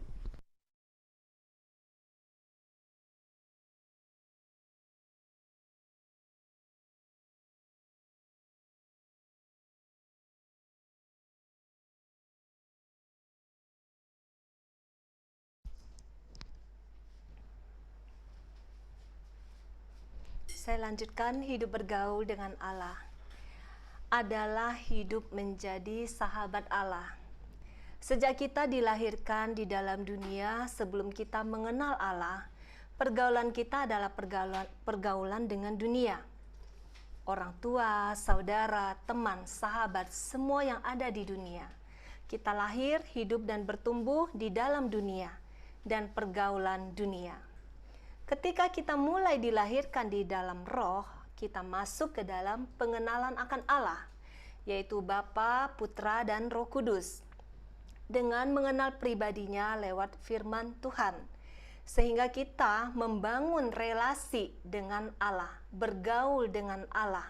Speaker 1: Saya lanjutkan, hidup bergaul dengan Allah adalah hidup menjadi sahabat Allah. Sejak kita dilahirkan di dalam dunia, sebelum kita mengenal Allah, pergaulan kita adalah pergaulan dengan dunia. Orang tua, saudara, teman, sahabat, semua yang ada di dunia. Kita lahir, hidup, dan bertumbuh di dalam dunia dan pergaulan dunia. Ketika kita mulai dilahirkan di dalam roh, kita masuk ke dalam pengenalan akan Allah, yaitu Bapa, Putra, dan Roh Kudus. Dengan mengenal pribadinya lewat firman Tuhan, sehingga kita membangun relasi dengan Allah, bergaul dengan Allah.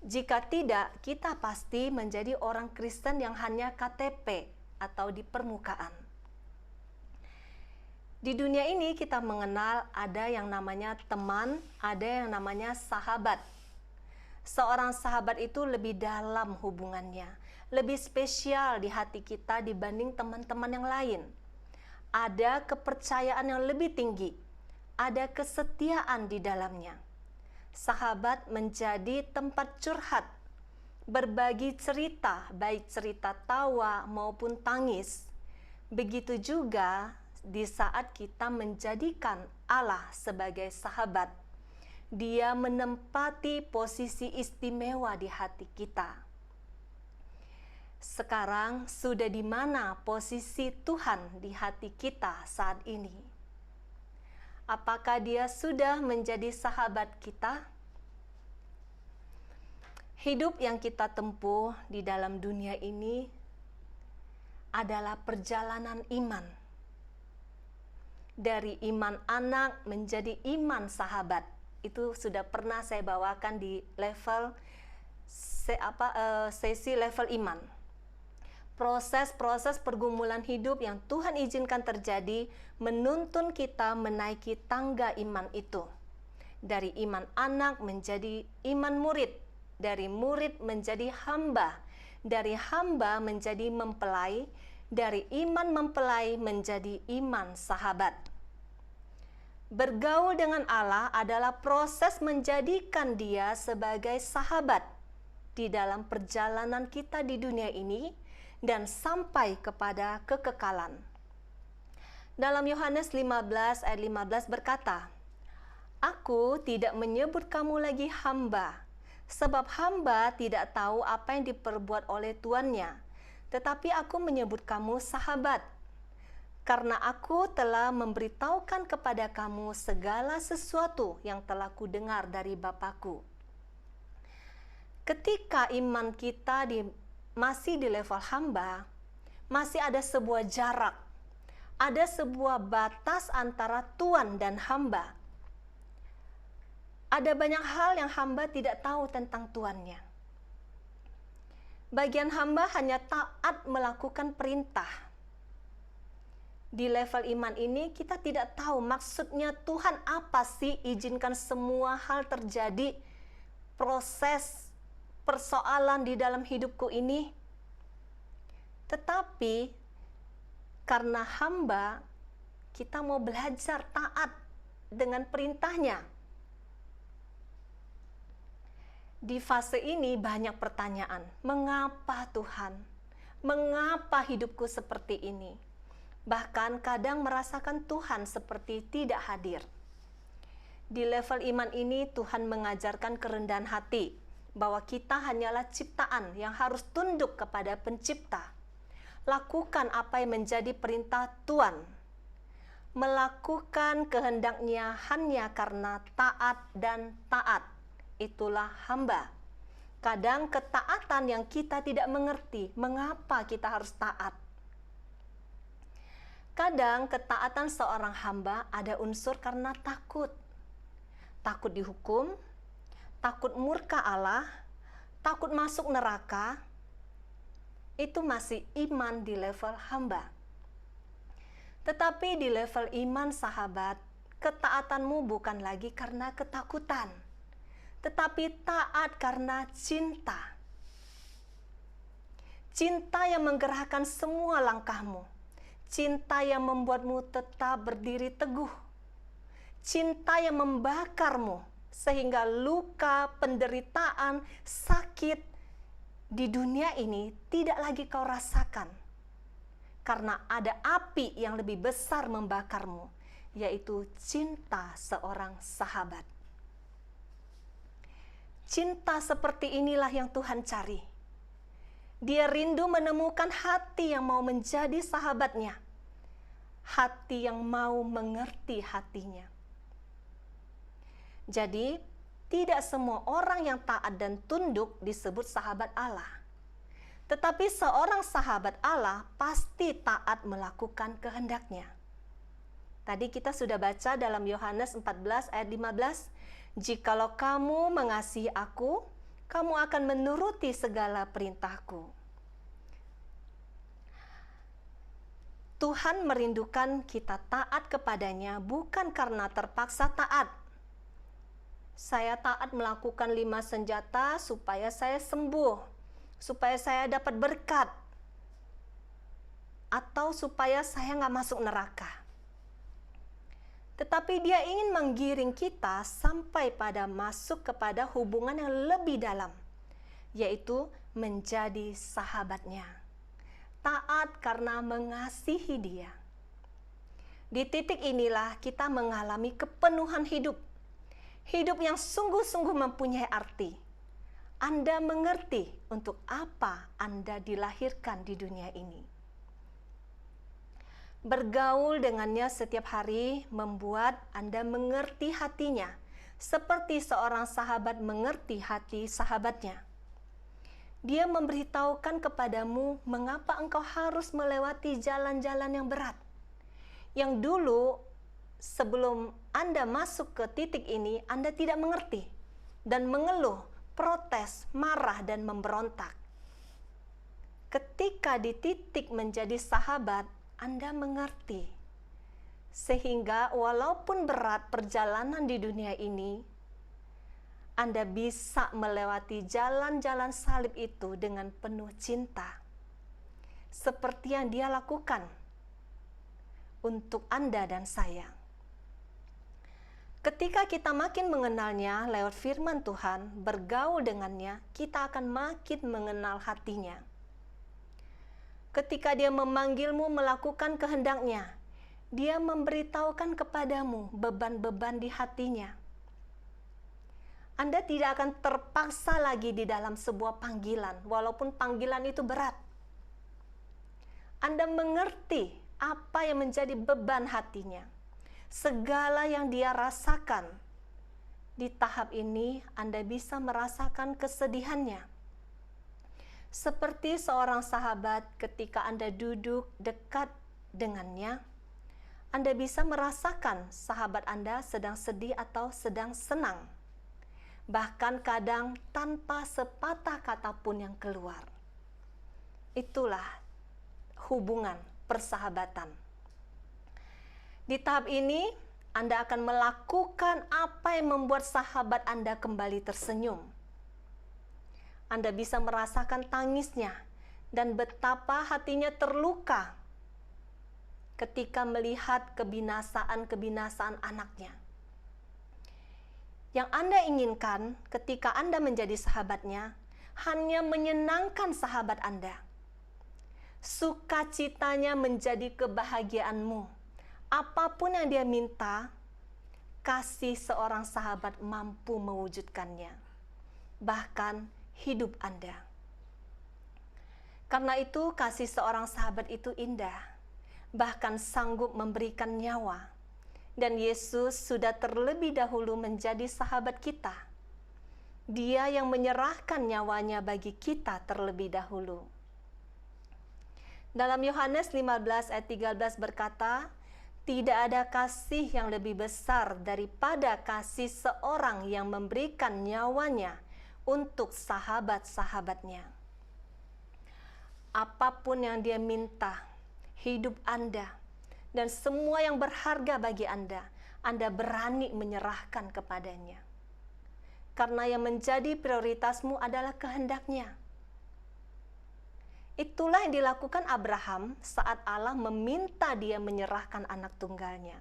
Speaker 1: Jika tidak, kita pasti menjadi orang Kristen yang hanya KTP atau di permukaan. Di dunia ini kita mengenal ada yang namanya teman, ada yang namanya sahabat. Seorang sahabat itu lebih dalam hubungannya, lebih spesial di hati kita dibanding teman-teman yang lain. Ada kepercayaan yang lebih tinggi, ada kesetiaan di dalamnya. Sahabat menjadi tempat curhat, berbagi cerita, baik cerita tawa maupun tangis. Begitu juga di saat kita menjadikan Allah sebagai sahabat, Dia menempati posisi istimewa di hati kita. Sekarang sudah di mana posisi Tuhan di hati kita saat ini? Apakah Dia sudah menjadi sahabat kita? Hidup yang kita tempuh di dalam dunia ini adalah perjalanan iman. Dari iman anak menjadi iman sahabat. Itu sudah pernah saya bawakan di level sesi level iman. Proses-proses pergumulan hidup yang Tuhan izinkan terjadi menuntun kita menaiki tangga iman itu. Dari iman anak menjadi iman murid, dari murid menjadi hamba, dari hamba menjadi mempelai, dari iman mempelai menjadi iman sahabat. Bergaul dengan Allah adalah proses menjadikan Dia sebagai sahabat di dalam perjalanan kita di dunia ini dan sampai kepada kekekalan. Dalam Yohanes 15 ayat 15 berkata, "Aku tidak menyebut kamu lagi hamba, sebab hamba tidak tahu apa yang diperbuat oleh tuannya. Tetapi aku menyebut kamu sahabat, karena aku telah memberitahukan kepada kamu segala sesuatu yang telah kudengar dari Bapa-Ku." Ketika iman kita masih di level hamba, masih ada sebuah jarak, ada sebuah batas antara Tuan dan hamba. Ada banyak hal yang hamba tidak tahu tentang tuannya. Bagian hamba hanya taat melakukan perintah. Di level iman ini kita tidak tahu maksudnya Tuhan apa sih izinkan semua hal terjadi, proses, persoalan di dalam hidupku ini. Tetapi karena hamba, kita mau belajar taat dengan perintahnya. Di fase ini banyak pertanyaan. Mengapa Tuhan? Mengapa hidupku seperti ini? Bahkan kadang merasakan Tuhan seperti tidak hadir. Di level iman ini Tuhan mengajarkan kerendahan hati, bahwa kita hanyalah ciptaan yang harus tunduk kepada pencipta. Lakukan apa yang menjadi perintah Tuhan. Melakukan kehendaknya hanya karena taat dan taat. Itulah hamba. Kadang ketaatan yang kita tidak mengerti, mengapa kita harus taat. Kadang ketaatan seorang hamba ada unsur karena takut. Takut dihukum, takut murka Allah, takut masuk neraka. Itu masih iman di level hamba. Tetapi di level iman sahabat, ketaatanmu bukan lagi karena ketakutan, tetapi taat karena cinta. Cinta yang menggerakkan semua langkahmu. Cinta yang membuatmu tetap berdiri teguh. Cinta yang membakarmu sehingga luka, penderitaan, sakit di dunia ini tidak lagi kau rasakan. Karena ada api yang lebih besar membakarmu, yaitu cinta seorang sahabat. Cinta seperti inilah yang Tuhan cari. Dia rindu menemukan hati yang mau menjadi sahabatnya. Hati yang mau mengerti hatinya. Jadi, tidak semua orang yang taat dan tunduk disebut sahabat Allah. Tetapi seorang sahabat Allah pasti taat melakukan kehendaknya. Tadi kita sudah baca dalam Yohanes 14 ayat 15, "Jikalau kamu mengasihi aku, kamu akan menuruti segala perintahku." Tuhan merindukan kita taat kepadanya bukan karena terpaksa taat. Saya taat melakukan 5 senjata supaya saya sembuh, supaya saya dapat berkat, atau supaya saya nggak masuk neraka. Tetapi dia ingin menggiring kita sampai pada masuk kepada hubungan yang lebih dalam, yaitu menjadi sahabatnya. Taat karena mengasihi dia. Di titik inilah kita mengalami kepenuhan hidup. Hidup yang sungguh-sungguh mempunyai arti. Anda mengerti untuk apa Anda dilahirkan di dunia ini. Bergaul dengannya setiap hari membuat Anda mengerti hatinya, seperti seorang sahabat mengerti hati sahabatnya. Dia memberitahukan kepadamu mengapa engkau harus melewati jalan-jalan yang berat. Yang dulu sebelum Anda masuk ke titik ini, Anda tidak mengerti dan mengeluh, protes, marah, dan memberontak. Ketika di titik menjadi sahabat, Anda mengerti. Sehingga walaupun berat perjalanan di dunia ini, Anda bisa melewati jalan-jalan salib itu dengan penuh cinta. Seperti yang dia lakukan untuk Anda dan saya. Ketika kita makin mengenalnya lewat firman Tuhan, bergaul dengannya, kita akan makin mengenal hatinya. Ketika dia memanggilmu melakukan kehendaknya, dia memberitahukan kepadamu beban-beban di hatinya. Anda tidak akan terpaksa lagi di dalam sebuah panggilan, walaupun panggilan itu berat. Anda mengerti apa yang menjadi beban hatinya. Segala yang dia rasakan. Di tahap ini, Anda bisa merasakan kesedihannya. Seperti seorang sahabat ketika Anda duduk dekat dengannya, Anda bisa merasakan sahabat Anda sedang sedih atau sedang senang. Bahkan kadang tanpa sepatah kata pun yang keluar. Itulah hubungan persahabatan. Di tahap ini, Anda akan melakukan apa yang membuat sahabat Anda kembali tersenyum. Anda bisa merasakan tangisnya dan betapa hatinya terluka ketika melihat kebinasaan anaknya. Yang Anda inginkan ketika Anda menjadi sahabatnya hanya menyenangkan sahabat Anda. Sukacitanya menjadi kebahagiaanmu. Apapun yang dia minta, kasih seorang sahabat mampu mewujudkannya. Bahkan hidup Anda. Karena itu kasih seorang sahabat itu indah, bahkan sanggup memberikan nyawa. Dan Yesus sudah terlebih dahulu menjadi sahabat kita. Dia yang menyerahkan nyawanya bagi kita terlebih dahulu. Dalam Yohanes 15 ayat 13 berkata, tidak ada kasih yang lebih besar daripada kasih seorang yang memberikan nyawanya untuk sahabat-sahabatnya. Apapun yang dia minta, hidup Anda, dan semua yang berharga bagi Anda berani menyerahkan kepadanya. Karena yang menjadi prioritasmu adalah kehendaknya. Itulah yang dilakukan Abraham saat Allah meminta dia menyerahkan anak tunggalnya.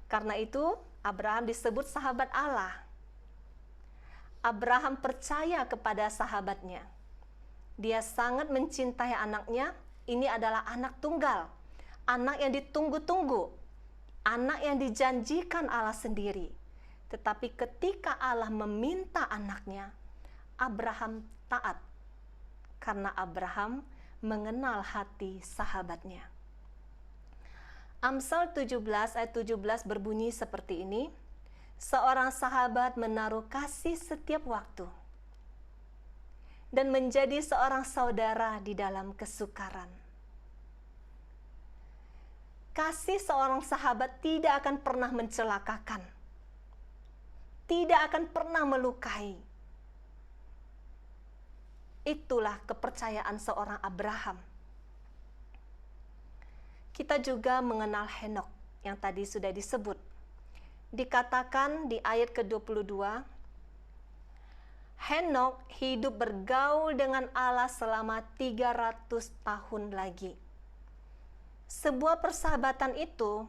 Speaker 1: Karena itu, Abraham disebut sahabat Allah. Abraham percaya kepada sahabatnya. Dia sangat mencintai anaknya. Ini adalah anak tunggal, anak yang ditunggu-tunggu, anak yang dijanjikan Allah sendiri. Tetapi ketika Allah meminta anaknya, Abraham taat. Karena Abraham mengenal hati sahabatnya. Amsal 17 ayat 17 berbunyi seperti ini. Seorang sahabat menaruh kasih setiap waktu dan menjadi seorang saudara di dalam kesukaran. Kasih seorang sahabat tidak akan pernah mencelakakan, tidak akan pernah melukai. Itulah kepercayaan seorang Abraham. Kita juga mengenal Henokh yang tadi sudah disebut. Dikatakan di ayat ke-22, Henokh hidup bergaul dengan Allah selama 300 tahun lagi. Sebuah persahabatan itu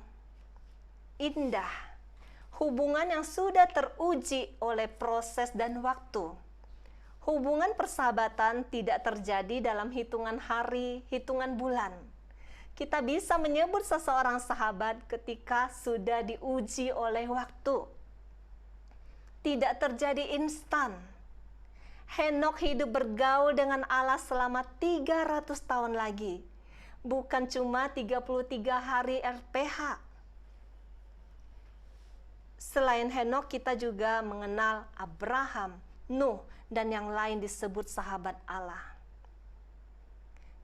Speaker 1: indah, hubungan yang sudah teruji oleh proses dan waktu. Hubungan persahabatan tidak terjadi dalam hitungan hari, hitungan bulan. Kita bisa menyebut seseorang sahabat ketika sudah diuji oleh waktu. Tidak terjadi instan. Henokh hidup bergaul dengan Allah selama 300 tahun lagi. Bukan cuma 33 hari RPH. Selain Henokh, kita juga mengenal Abraham, Nuh, dan yang lain disebut sahabat Allah.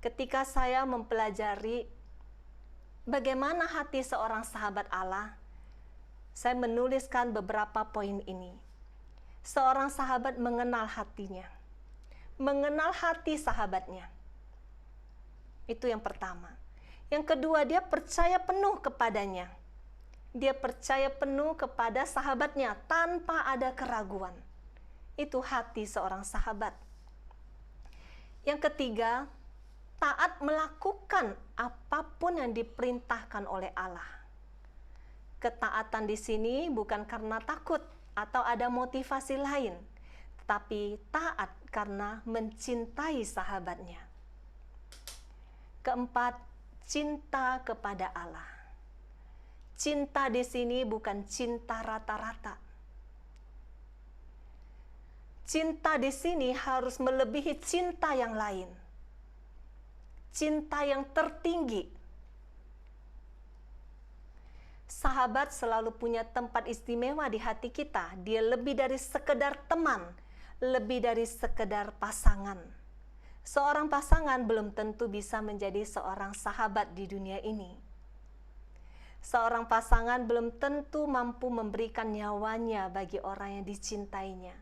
Speaker 1: Ketika saya mempelajari bagaimana hati seorang sahabat Allah, saya menuliskan beberapa poin ini. Seorang sahabat mengenal hatinya, mengenal hati sahabatnya. Itu yang pertama. Yang kedua, dia percaya penuh kepadanya. Dia percaya penuh kepada sahabatnya tanpa ada keraguan. Itu hati seorang sahabat. Yang ketiga, taat melakukan apapun yang diperintahkan oleh Allah. Ketaatan di sini bukan karena takut atau ada motivasi lain, tetapi taat karena mencintai sahabatnya. Keempat, cinta kepada Allah. Cinta di sini bukan cinta rata-rata. Cinta di sini harus melebihi cinta yang lain. Cinta yang tertinggi. Sahabat selalu punya tempat istimewa di hati kita. Dia lebih dari sekedar teman, lebih dari sekedar pasangan. Seorang pasangan belum tentu bisa menjadi seorang sahabat di dunia ini. Seorang pasangan belum tentu mampu memberikan nyawanya bagi orang yang dicintainya.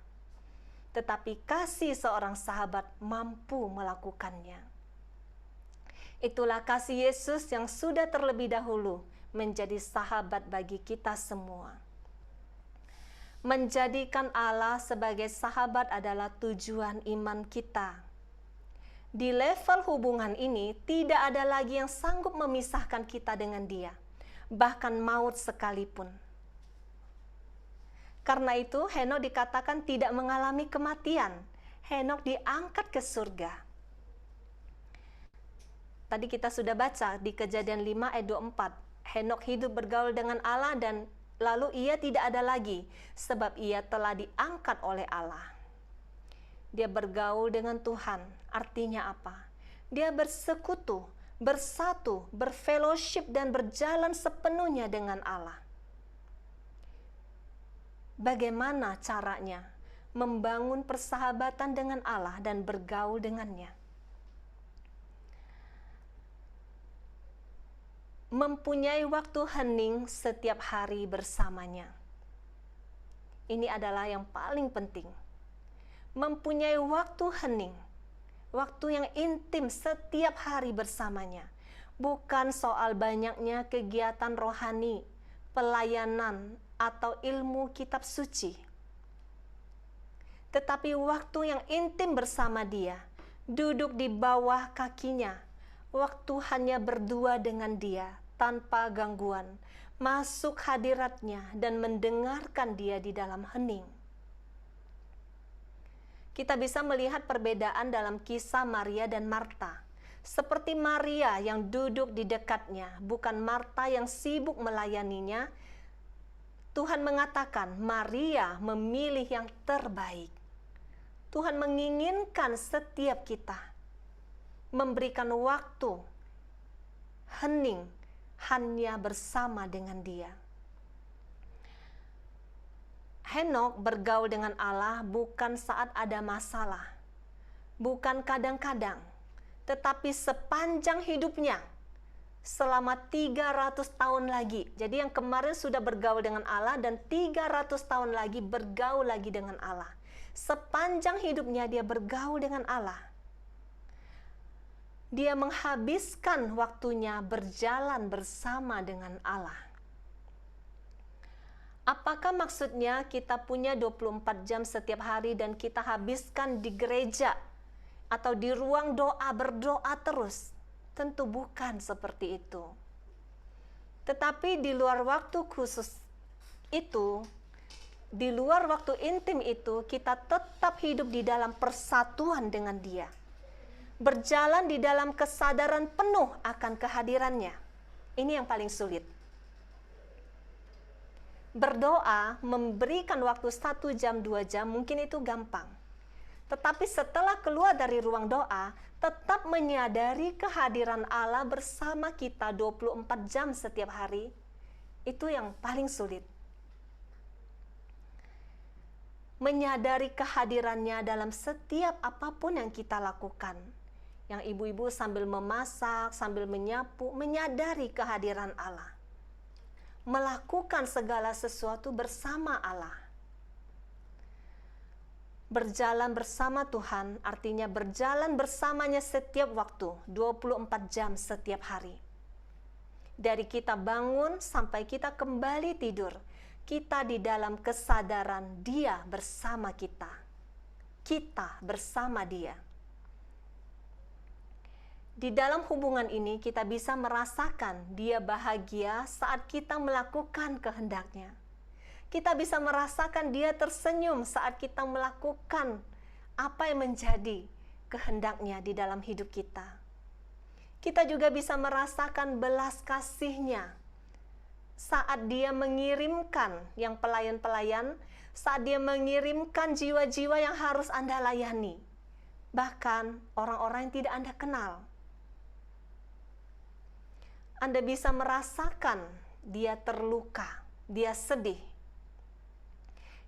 Speaker 1: Tetapi kasih seorang sahabat mampu melakukannya. Itulah kasih Yesus yang sudah terlebih dahulu menjadi sahabat bagi kita semua. Menjadikan Allah sebagai sahabat adalah tujuan iman kita. Di level hubungan ini, tidak ada lagi yang sanggup memisahkan kita dengan Dia, bahkan maut sekalipun. Karena itu, Henokh dikatakan tidak mengalami kematian. Henokh diangkat ke surga. Tadi kita sudah baca di Kejadian 5 ayat 24. Henokh hidup bergaul dengan Allah dan lalu ia tidak ada lagi, sebab ia telah diangkat oleh Allah. Dia bergaul dengan Tuhan, artinya apa? Dia bersekutu, bersatu, berfellowship dan berjalan sepenuhnya dengan Allah. Bagaimana caranya membangun persahabatan dengan Allah dan bergaul dengannya? Mempunyai waktu hening setiap hari bersamanya. Ini adalah yang paling penting. Mempunyai waktu hening, waktu yang intim setiap hari bersamanya. Bukan soal banyaknya kegiatan rohani, pelayanan, atau ilmu kitab suci. Tetapi waktu yang intim bersama Dia, duduk di bawah kakinya, waktu hanya berdua dengan Dia tanpa gangguan, masuk hadiratnya dan mendengarkan Dia di dalam hening. Kita bisa melihat perbedaan dalam kisah Maria dan Marta. Seperti Maria yang duduk di dekatnya, bukan Marta yang sibuk melayaninya. Tuhan mengatakan Maria memilih yang terbaik. Tuhan menginginkan setiap kita memberikan waktu hening hanya bersama dengan Dia. Henokh bergaul dengan Allah bukan saat ada masalah, bukan kadang-kadang, tetapi sepanjang hidupnya, selama 300 tahun lagi. Jadi yang kemarin sudah bergaul dengan Allah dan 300 tahun lagi bergaul lagi dengan Allah. Sepanjang hidupnya dia bergaul dengan Allah. Dia menghabiskan waktunya berjalan bersama dengan Allah. Apakah maksudnya kita punya 24 jam setiap hari dan kita habiskan di gereja atau di ruang doa berdoa terus? Tentu bukan seperti itu. Tetapi di luar waktu khusus itu, di luar waktu intim itu, kita tetap hidup di dalam persatuan dengan Dia. Berjalan di dalam kesadaran penuh akan kehadirannya. Ini yang paling sulit. Berdoa, memberikan waktu 1 jam, 2 jam, mungkin itu gampang. Tetapi setelah keluar dari ruang doa, tetap menyadari kehadiran Allah bersama kita 24 jam setiap hari, itu yang paling sulit. Menyadari kehadirannya dalam setiap apapun yang kita lakukan. Yang ibu-ibu sambil memasak, sambil menyapu, menyadari kehadiran Allah. Melakukan segala sesuatu bersama Allah. Berjalan bersama Tuhan artinya berjalan bersamanya setiap waktu, 24 jam setiap hari. Dari kita bangun sampai kita kembali tidur, kita di dalam kesadaran Dia bersama kita. Kita bersama Dia. Di dalam hubungan ini kita bisa merasakan Dia bahagia saat kita melakukan kehendak-Nya. Kita bisa merasakan Dia tersenyum saat kita melakukan apa yang menjadi kehendak-Nya di dalam hidup kita. Kita juga bisa merasakan belas kasih-Nya saat Dia mengirimkan yang pelayan-pelayan, saat Dia mengirimkan jiwa-jiwa yang harus Anda layani. Bahkan orang-orang yang tidak Anda kenal. Anda bisa merasakan Dia terluka, Dia sedih.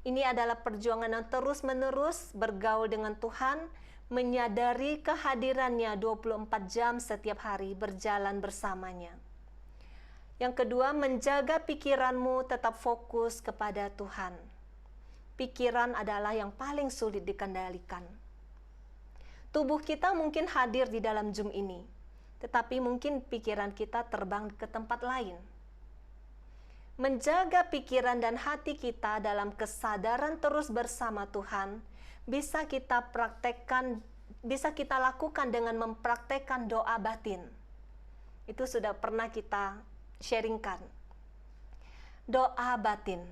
Speaker 1: Ini adalah perjuangan yang terus-menerus bergaul dengan Tuhan, menyadari kehadirannya 24 jam setiap hari, berjalan bersamanya. Yang kedua, menjaga pikiranmu tetap fokus kepada Tuhan. Pikiran adalah yang paling sulit dikendalikan. Tubuh kita mungkin hadir di dalam Zoom ini, tetapi mungkin pikiran kita terbang ke tempat lain. Menjaga pikiran dan hati kita dalam kesadaran terus bersama Tuhan bisa kita lakukan dengan mempraktekkan doa batin. Itu sudah pernah kita sharingkan. Doa batin.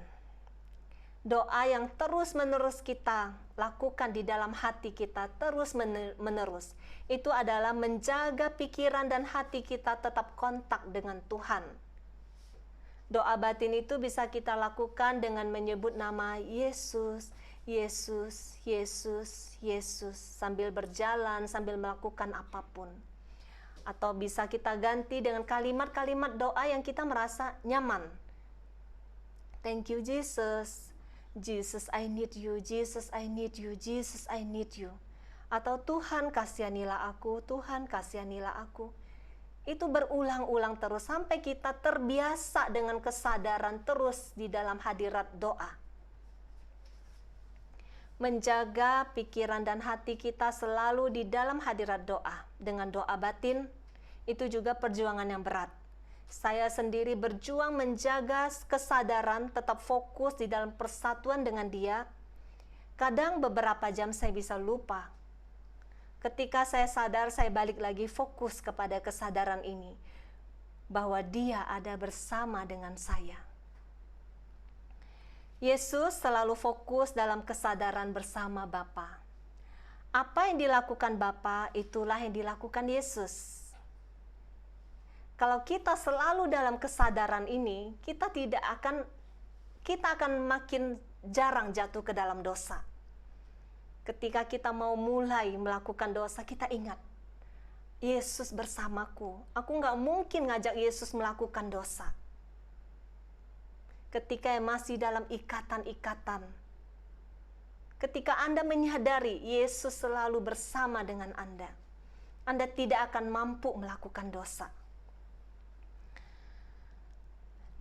Speaker 1: Doa yang terus-menerus kita lakukan di dalam hati kita terus-menerus. Itu adalah menjaga pikiran dan hati kita tetap kontak dengan Tuhan. Doa batin itu bisa kita lakukan dengan menyebut nama Yesus, Yesus, Yesus, Yesus, sambil berjalan, sambil melakukan apapun. Atau bisa kita ganti dengan kalimat-kalimat doa yang kita merasa nyaman. Thank you Jesus, Jesus I need you, Jesus I need you, Jesus I need you. Atau Tuhan kasihanilah aku, Tuhan kasihanilah aku. Itu berulang-ulang terus sampai kita terbiasa dengan kesadaran terus di dalam hadirat doa. Menjaga pikiran dan hati kita selalu di dalam hadirat doa dengan doa batin itu juga perjuangan yang berat. Saya sendiri berjuang menjaga kesadaran tetap fokus di dalam persatuan dengan Dia. Kadang beberapa jam saya bisa lupa. Ketika saya sadar, saya balik lagi fokus kepada kesadaran ini, bahwa Dia ada bersama dengan saya. Yesus selalu fokus dalam kesadaran bersama Bapa. Apa yang dilakukan Bapa, itulah yang dilakukan Yesus. Kalau kita selalu dalam kesadaran ini, kita akan makin jarang jatuh ke dalam dosa. Ketika kita mau mulai melakukan dosa, kita ingat, Yesus bersamaku. Aku nggak mungkin ngajak Yesus melakukan dosa. Ketika masih dalam ikatan-ikatan. Ketika Anda menyadari Yesus selalu bersama dengan Anda tidak akan mampu melakukan dosa.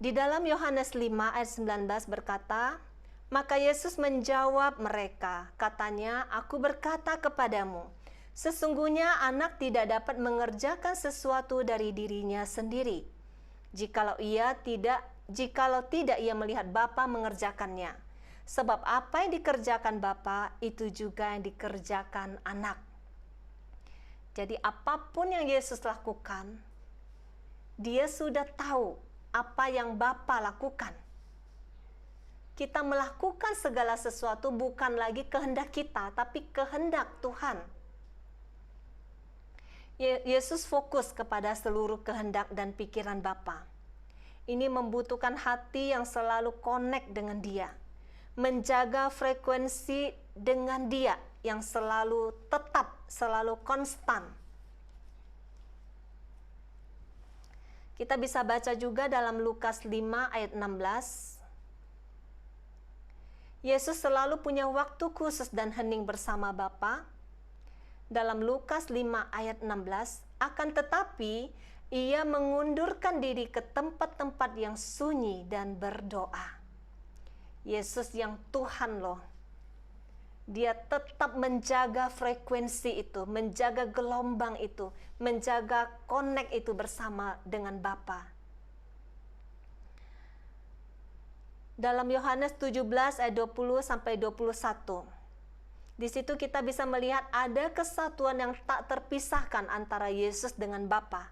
Speaker 1: Di dalam Yohanes 5 ayat 19 berkata, maka Yesus menjawab mereka, katanya, aku berkata kepadamu, sesungguhnya anak tidak dapat mengerjakan sesuatu dari dirinya sendiri, jikalau tidak ia melihat Bapa mengerjakannya. Sebab apa yang dikerjakan Bapa, itu juga yang dikerjakan anak. Jadi apapun yang Yesus lakukan, Dia sudah tahu apa yang Bapa lakukan. Kita melakukan segala sesuatu bukan lagi kehendak kita, tapi kehendak Tuhan. Yesus fokus kepada seluruh kehendak dan pikiran Bapa. Ini membutuhkan hati yang selalu connect dengan Dia. Menjaga frekuensi dengan Dia yang selalu tetap, selalu konstan. Kita bisa baca juga dalam Lukas 5 ayat 16. Yesus selalu punya waktu khusus dan hening bersama Bapa. Dalam Lukas 5 ayat 16, akan tetapi ia mengundurkan diri ke tempat-tempat yang sunyi dan berdoa. Yesus yang Tuhan loh. Dia tetap menjaga frekuensi itu, menjaga gelombang itu, menjaga connect itu bersama dengan Bapa. Dalam Yohanes 17 ayat 20 sampai 21. Di situ kita bisa melihat ada kesatuan yang tak terpisahkan antara Yesus dengan Bapa.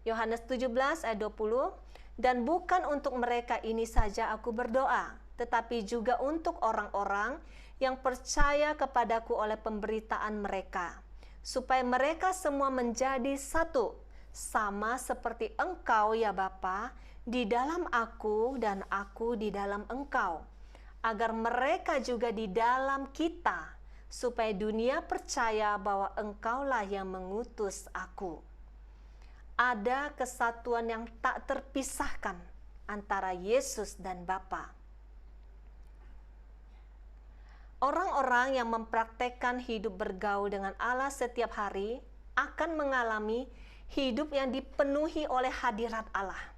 Speaker 1: Yohanes 17 ayat 20, dan bukan untuk mereka ini saja aku berdoa, tetapi juga untuk orang-orang yang percaya kepadaku oleh pemberitaan mereka, supaya mereka semua menjadi satu, sama seperti Engkau ya Bapa, di dalam aku dan aku di dalam Engkau, agar mereka juga di dalam kita, supaya dunia percaya bahwa Engkaulah yang mengutus aku. Ada kesatuan yang tak terpisahkan antara Yesus dan Bapa. Orang-orang yang mempraktekkan hidup bergaul dengan Allah setiap hari akan mengalami hidup yang dipenuhi oleh hadirat Allah.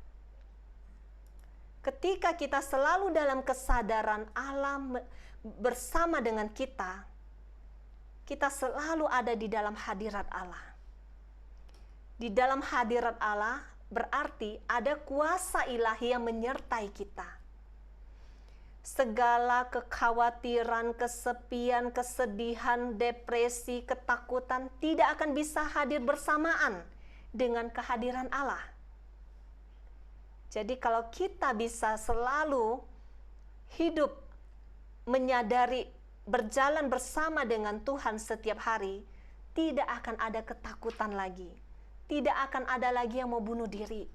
Speaker 1: Ketika kita selalu dalam kesadaran Allah bersama dengan kita selalu ada di dalam hadirat Allah. Di dalam hadirat Allah, berarti ada kuasa ilahi yang menyertai kita. Segala kekhawatiran, kesepian, kesedihan, depresi, ketakutan tidak akan bisa hadir bersamaan dengan kehadiran Allah. Jadi kalau kita bisa selalu hidup menyadari berjalan bersama dengan Tuhan setiap hari, tidak akan ada ketakutan lagi. Tidak akan ada lagi yang mau bunuh diri.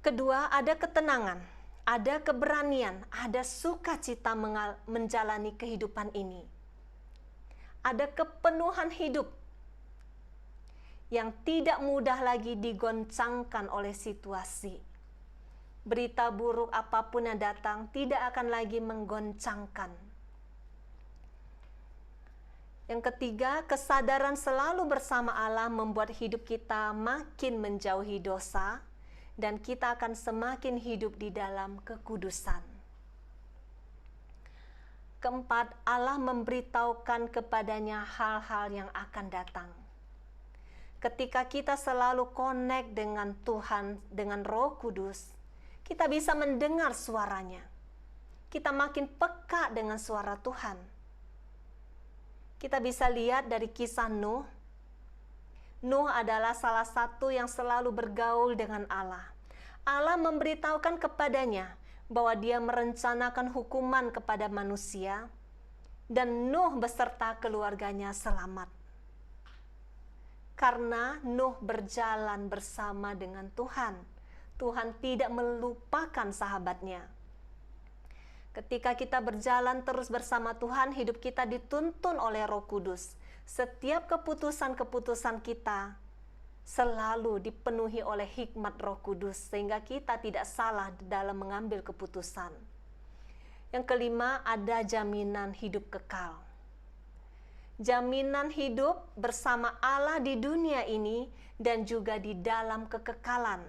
Speaker 1: Kedua, ada ketenangan, ada keberanian, ada sukacita menjalani kehidupan ini. Ada kepenuhan hidup yang tidak mudah lagi digoncangkan oleh situasi. Berita buruk apapun yang datang tidak akan lagi menggoncangkan. Yang ketiga, kesadaran selalu bersama Allah membuat hidup kita makin menjauhi dosa, dan kita akan semakin hidup di dalam kekudusan. Keempat, Allah memberitahukan kepadanya hal-hal yang akan datang. Ketika kita selalu connect dengan Tuhan, dengan Roh Kudus, kita bisa mendengar suaranya. Kita makin peka dengan suara Tuhan. Kita bisa lihat dari kisah Nuh. Nuh adalah salah satu yang selalu bergaul dengan Allah. Allah memberitahukan kepadanya bahwa dia merencanakan hukuman kepada manusia, dan Nuh beserta keluarganya selamat. Karena Nuh berjalan bersama dengan Tuhan, Tuhan tidak melupakan sahabatnya. Ketika kita berjalan terus bersama Tuhan, hidup kita dituntun oleh Roh Kudus. Setiap keputusan-keputusan kita selalu dipenuhi oleh hikmat Roh Kudus, sehingga kita tidak salah dalam mengambil keputusan. Yang kelima, ada jaminan hidup kekal. Jaminan hidup bersama Allah di dunia ini dan juga di dalam kekekalan.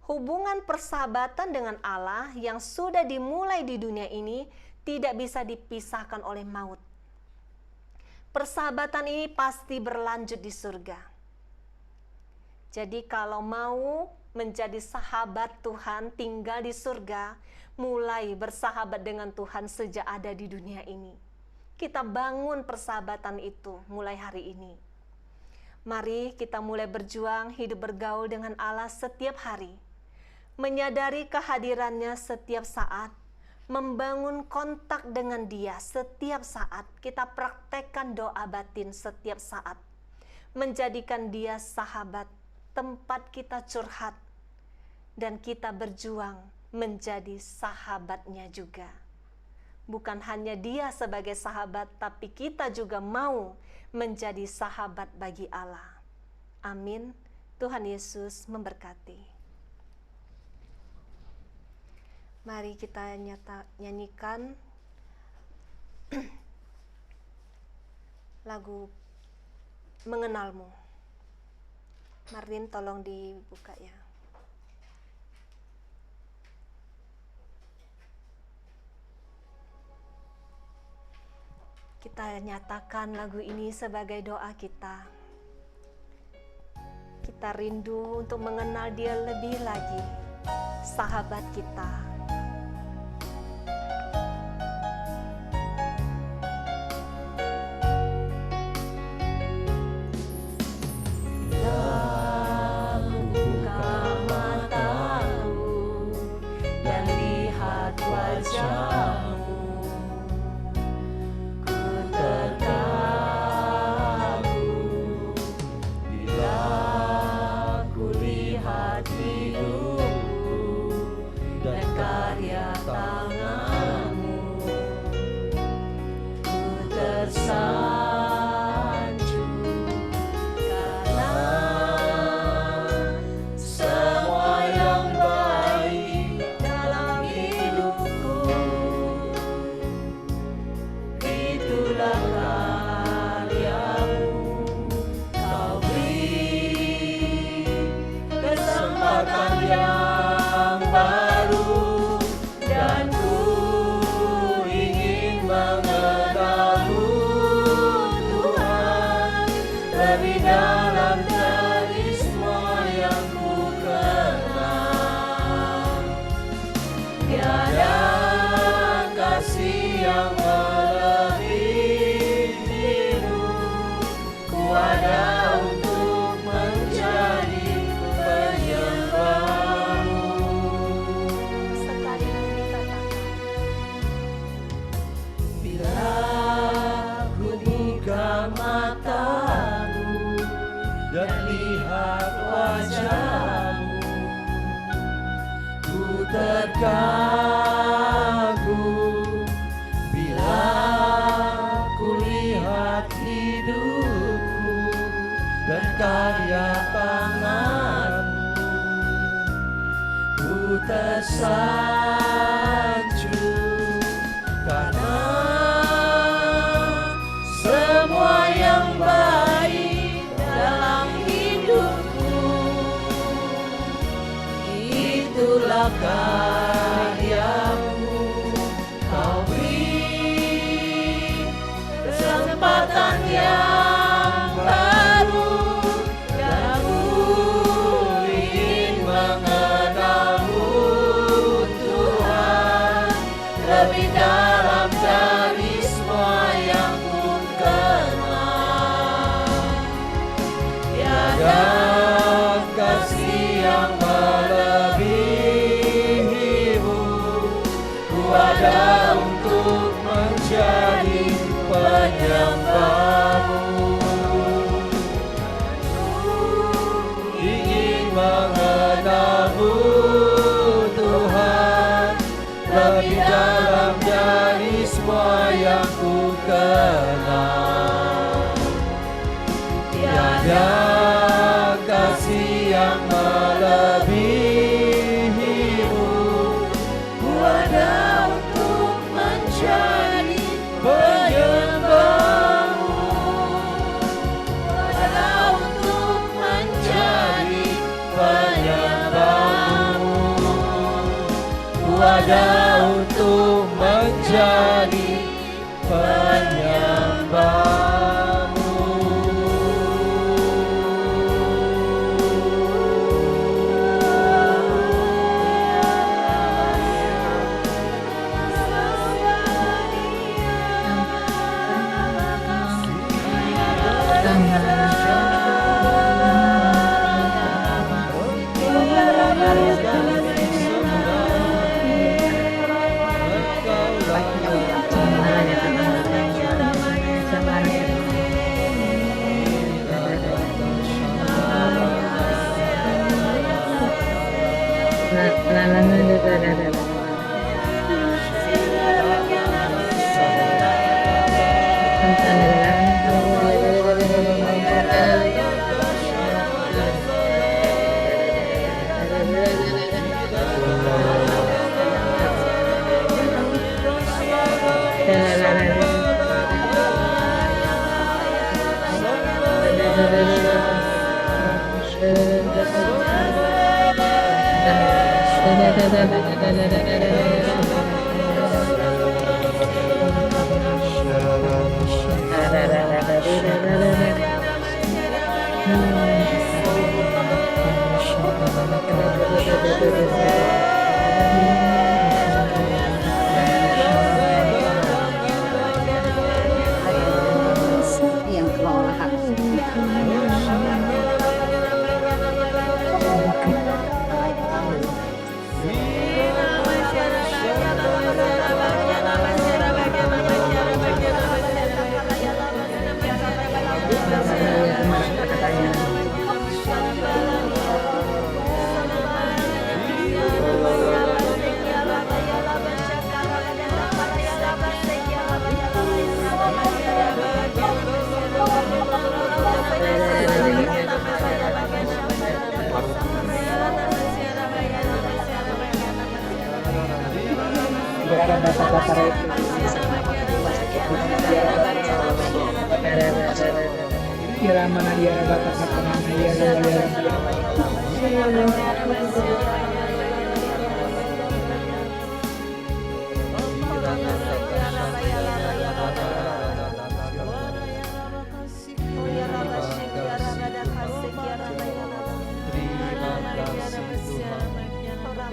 Speaker 1: Hubungan persahabatan dengan Allah yang sudah dimulai di dunia ini tidak bisa dipisahkan oleh maut. Persahabatan ini pasti berlanjut di surga. Jadi kalau mau menjadi sahabat Tuhan, tinggal di surga, mulai bersahabat dengan Tuhan sejak ada di dunia ini. Kita bangun persahabatan itu mulai hari ini. Mari kita mulai berjuang hidup bergaul dengan Allah setiap hari. Menyadari kehadirannya setiap saat, membangun kontak dengan Dia setiap saat. Kita praktekkan doa batin setiap saat, menjadikan Dia sahabat, tempat kita curhat, dan kita berjuang menjadi sahabatnya juga. Bukan hanya Dia sebagai sahabat, tapi kita juga mau menjadi sahabat bagi Allah. Amin. Tuhan Yesus memberkati. Mari kita nyanyikan lagu Mengenalmu. Marlin tolong dibuka ya. Kita nyatakan lagu ini sebagai doa kita. Kita rindu untuk mengenal Dia lebih lagi, sahabat kita.
Speaker 4: Tiada kasih yang melebihimu, ku ada untuk menjadi penyembahmu.
Speaker 1: Sekali lagi katakan.
Speaker 4: Bila ku buka mataku dan lihat wajahmu, ku terkagum. Bila ku lihat hidupku dan karya tanganmu, ku tersanjung karena semua yang baik dalam hidupku itulah karyamu. Kau beri kesempatan yang baru dan ku ingin mengenalmu Tuhan lebih dalam dari semua yang ku kenal. Tiada kasih yang melebihimu, ku ada untuk menjadi penyembahmu. Ingin mengenalmu Tuhan lebih dalam dari semua yang ku kenal. Tiada kasih yang melebihimu, ku ada untuk menjadi penyembahmu. Ku ada untuk menjadi penyembahmu. Ku ada untuk menjadi penyembahmu.
Speaker 5: Yang kelola hak.
Speaker 4: Terima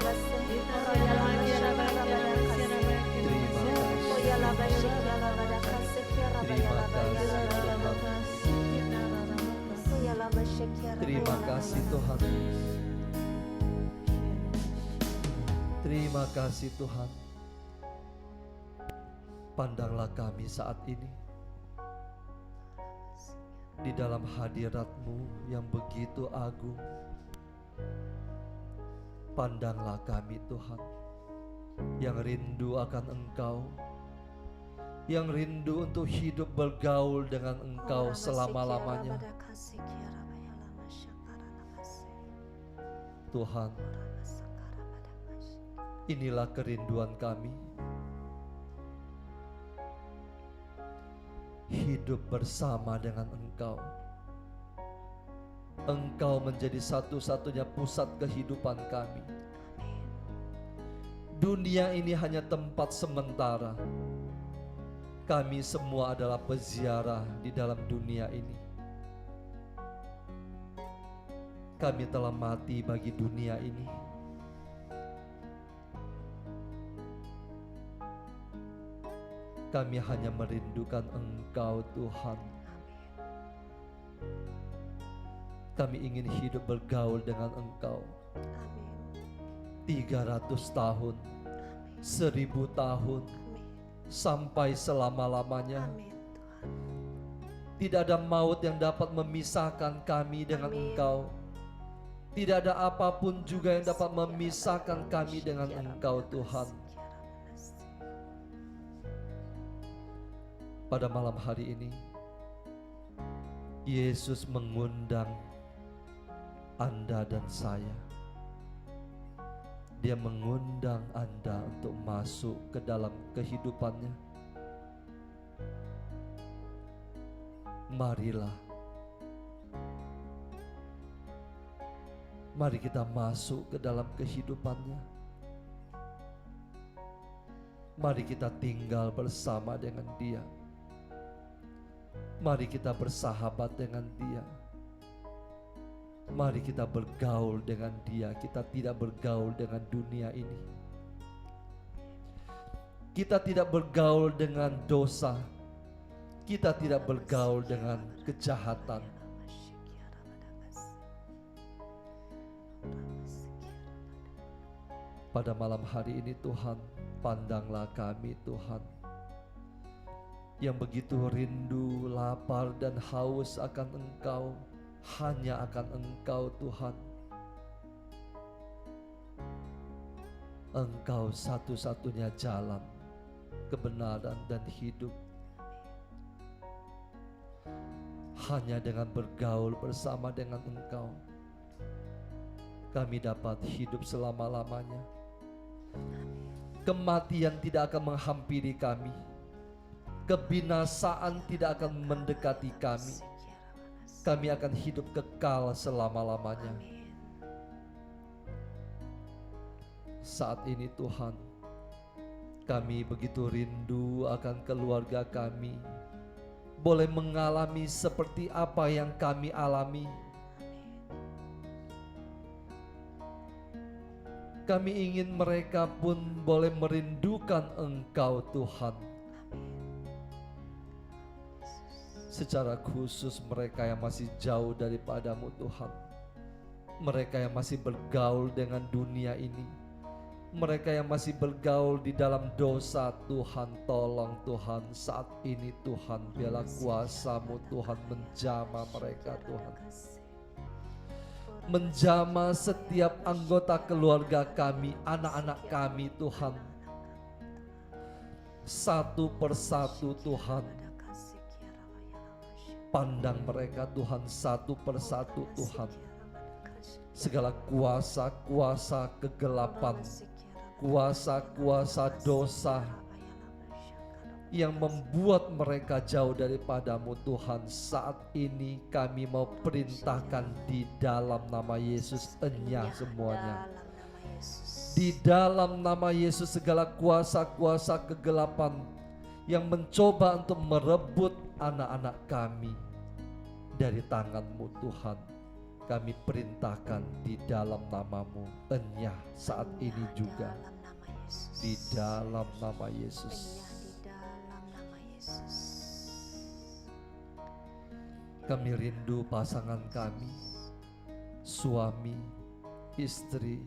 Speaker 4: kasih Tuhan.
Speaker 3: Terima kasih Tuhan. Terima kasih Tuhan. Pandanglah kami saat ini di dalam hadirat-Mu yang begitu agung. Pandanglah kami Tuhan, yang rindu akan Engkau, yang rindu untuk hidup bergaul dengan Engkau selama-lamanya. Tuhan, inilah kerinduan kami, hidup bersama dengan Engkau. Engkau menjadi satu-satunya pusat kehidupan kami. Dunia ini hanya tempat sementara. Kami semua adalah peziarah di dalam dunia ini. Kami telah mati bagi dunia ini. Kami hanya merindukan Engkau Tuhan. Kami ingin hidup bergaul dengan Engkau. 300 tahun, 1000 tahun, sampai selama-lamanya. Tidak ada maut yang dapat memisahkan kami dengan Engkau. Tidak ada apapun juga yang dapat memisahkan kami dengan Engkau Tuhan. Pada malam hari ini, Yesus mengundang Anda dan saya. Dia mengundang Anda untuk masuk ke dalam kehidupannya. Marilah, mari kita masuk ke dalam kehidupannya. Mari kita tinggal bersama dengan Dia. Mari kita bersahabat dengan Dia. Mari kita bergaul dengan Dia. Kita tidak bergaul dengan dunia ini. Kita tidak bergaul dengan dosa. Kita tidak bergaul dengan kejahatan. Pada malam hari ini Tuhan, pandanglah kami Tuhan, yang begitu rindu, lapar dan haus akan Engkau, hanya akan Engkau Tuhan. Engkau satu-satunya jalan, kebenaran dan hidup. Hanya dengan bergaul bersama dengan Engkau, kami dapat hidup selama-lamanya. Kematian tidak akan menghampiri kami. Kebinasaan tidak akan mendekati kami. Kami akan hidup kekal selama-lamanya. Saat ini Tuhan, kami begitu rindu akan keluarga kami, boleh mengalami seperti apa yang kami alami. Kami ingin mereka pun boleh merindukan Engkau Tuhan. Secara khusus mereka yang masih jauh daripada-Mu Tuhan. Mereka yang masih bergaul dengan dunia ini. Mereka yang masih bergaul di dalam dosa, Tuhan tolong Tuhan saat ini Tuhan, biarlah kuasa-Mu Tuhan menjamah mereka Tuhan. Menjamah setiap anggota keluarga kami, anak-anak kami Tuhan. Satu persatu Tuhan. Pandang mereka Tuhan satu persatu Tuhan. Segala kuasa-kuasa kegelapan, kuasa-kuasa dosa yang membuat mereka jauh daripada-Mu Tuhan, saat ini kami mau perintahkan di dalam nama Yesus, enyah semuanya. Di dalam nama Yesus segala kuasa-kuasa kegelapan yang mencoba untuk merebut anak-anak kami dari tangan-Mu Tuhan, kami perintahkan di dalam nama-Mu, enyah saat ini juga. Di dalam nama Yesus. Kami rindu pasangan kami. suami, istri,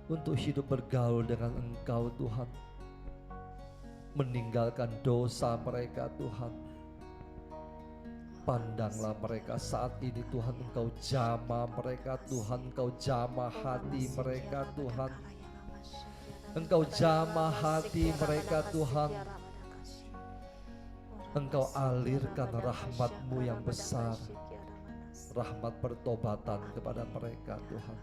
Speaker 3: untuk hidup bergaul dengan Engkau Tuhan, meninggalkan dosa mereka Tuhan. Pandanglah mereka saat ini Tuhan, Engkau jamah mereka Tuhan, Engkau jamah hati mereka Tuhan, Engkau jamah hati mereka Tuhan. Engkau alirkan rahmat-Mu yang besar, rahmat pertobatan kepada mereka Tuhan,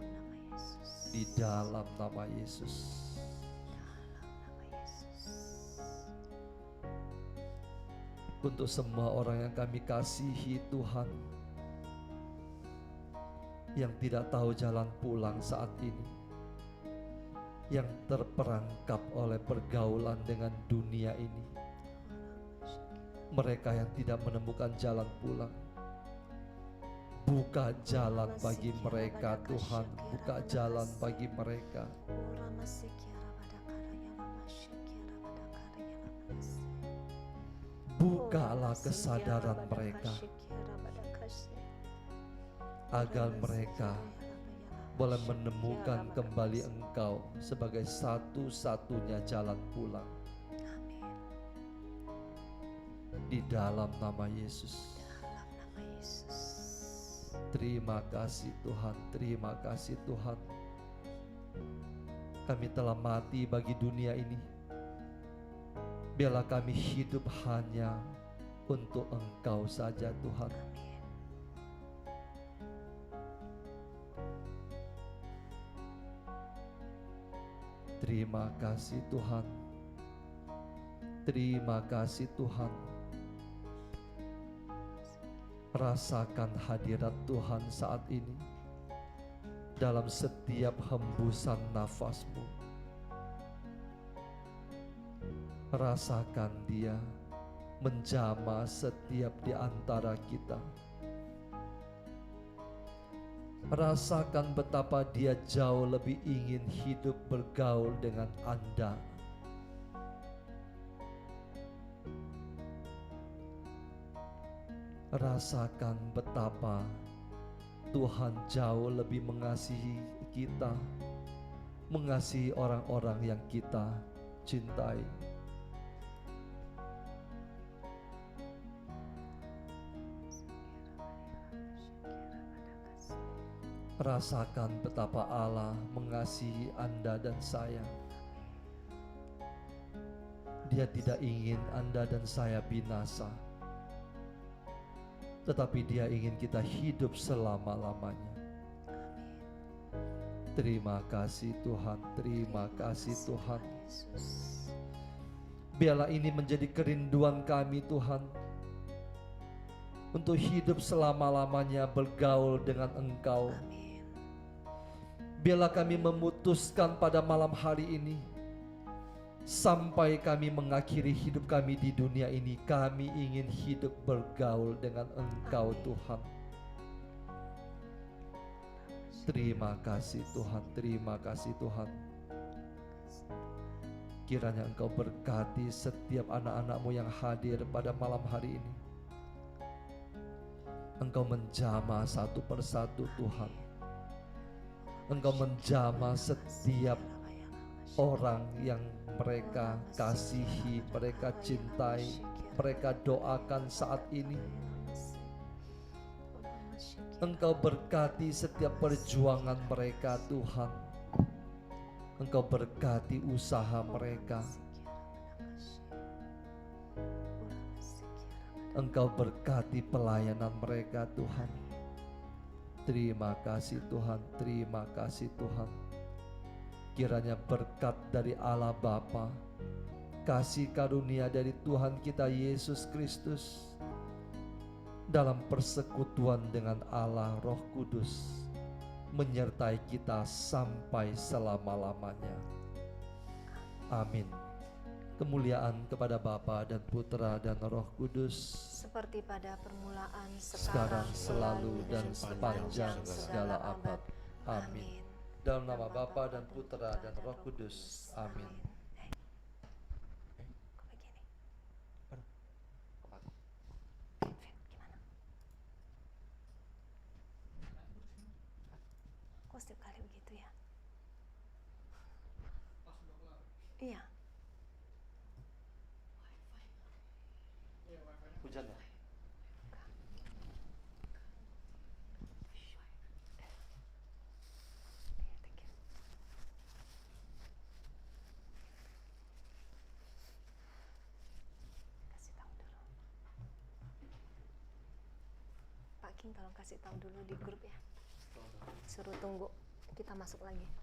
Speaker 3: di dalam nama Yesus. Untuk semua orang yang kami kasihi Tuhan, yang tidak tahu jalan pulang saat ini, yang terperangkap oleh pergaulan dengan dunia ini, mereka yang tidak menemukan jalan pulang, buka jalan bagi mereka Tuhan, buka jalan bagi mereka. Bukalah kesadaran mereka, agar mereka boleh menemukan kembali Engkau sebagai satu-satunya jalan pulang. Di dalam nama Yesus. Terima kasih Tuhan, terima kasih Tuhan. Kami telah mati bagi dunia ini. Biarlah kami hidup hanya untuk Engkau saja Tuhan. Terima kasih Tuhan. Terima kasih Tuhan. Rasakan hadirat Tuhan saat ini dalam setiap hembusan nafas-Mu. Rasakan Dia menjamah setiap di antara kita. Rasakan betapa Dia jauh lebih ingin hidup bergaul dengan Anda. Rasakan betapa Tuhan jauh lebih mengasihi kita, mengasihi orang-orang yang kita cintai. Rasakan betapa Allah mengasihi Anda dan saya. Dia tidak ingin Anda dan saya binasa, tetapi Dia ingin kita hidup selama-lamanya. Terima kasih Tuhan, terima kasih Tuhan. Biarlah ini menjadi kerinduan kami Tuhan, untuk hidup selama-lamanya bergaul dengan Engkau. Biarlah kami memutuskan pada malam hari ini, sampai kami mengakhiri hidup kami di dunia ini, kami ingin hidup bergaul dengan Engkau Tuhan. Terima kasih Tuhan, terima kasih Tuhan. Kiranya Engkau berkati setiap anak-anak-Mu yang hadir pada malam hari ini. Engkau menjamah satu persatu Tuhan. Engkau menjamah setiap orang yang mereka kasihi, mereka cintai, mereka doakan saat ini. Engkau berkati setiap perjuangan mereka Tuhan. Engkau berkati usaha mereka. Engkau berkati pelayanan mereka Tuhan. Terima kasih Tuhan, terima kasih Tuhan. Kiranya berkat dari Allah Bapa, kasih karunia dari Tuhan kita Yesus Kristus, dalam persekutuan dengan Allah Roh Kudus, menyertai kita sampai selama-lamanya. Amin. Kemuliaan kepada Bapa dan Putra dan Roh Kudus,
Speaker 1: seperti pada permulaan,
Speaker 3: sekarang, selalu, dan sepanjang segala abad. Amin. Dalam nama Bapa dan Putra dan Roh Kudus. Amin.
Speaker 1: Iya.
Speaker 3: Hujan ya?
Speaker 1: Kasih tahu dulu. Pak King tolong kasih tahu dulu di grup ya. Suruh tunggu kita masuk lagi.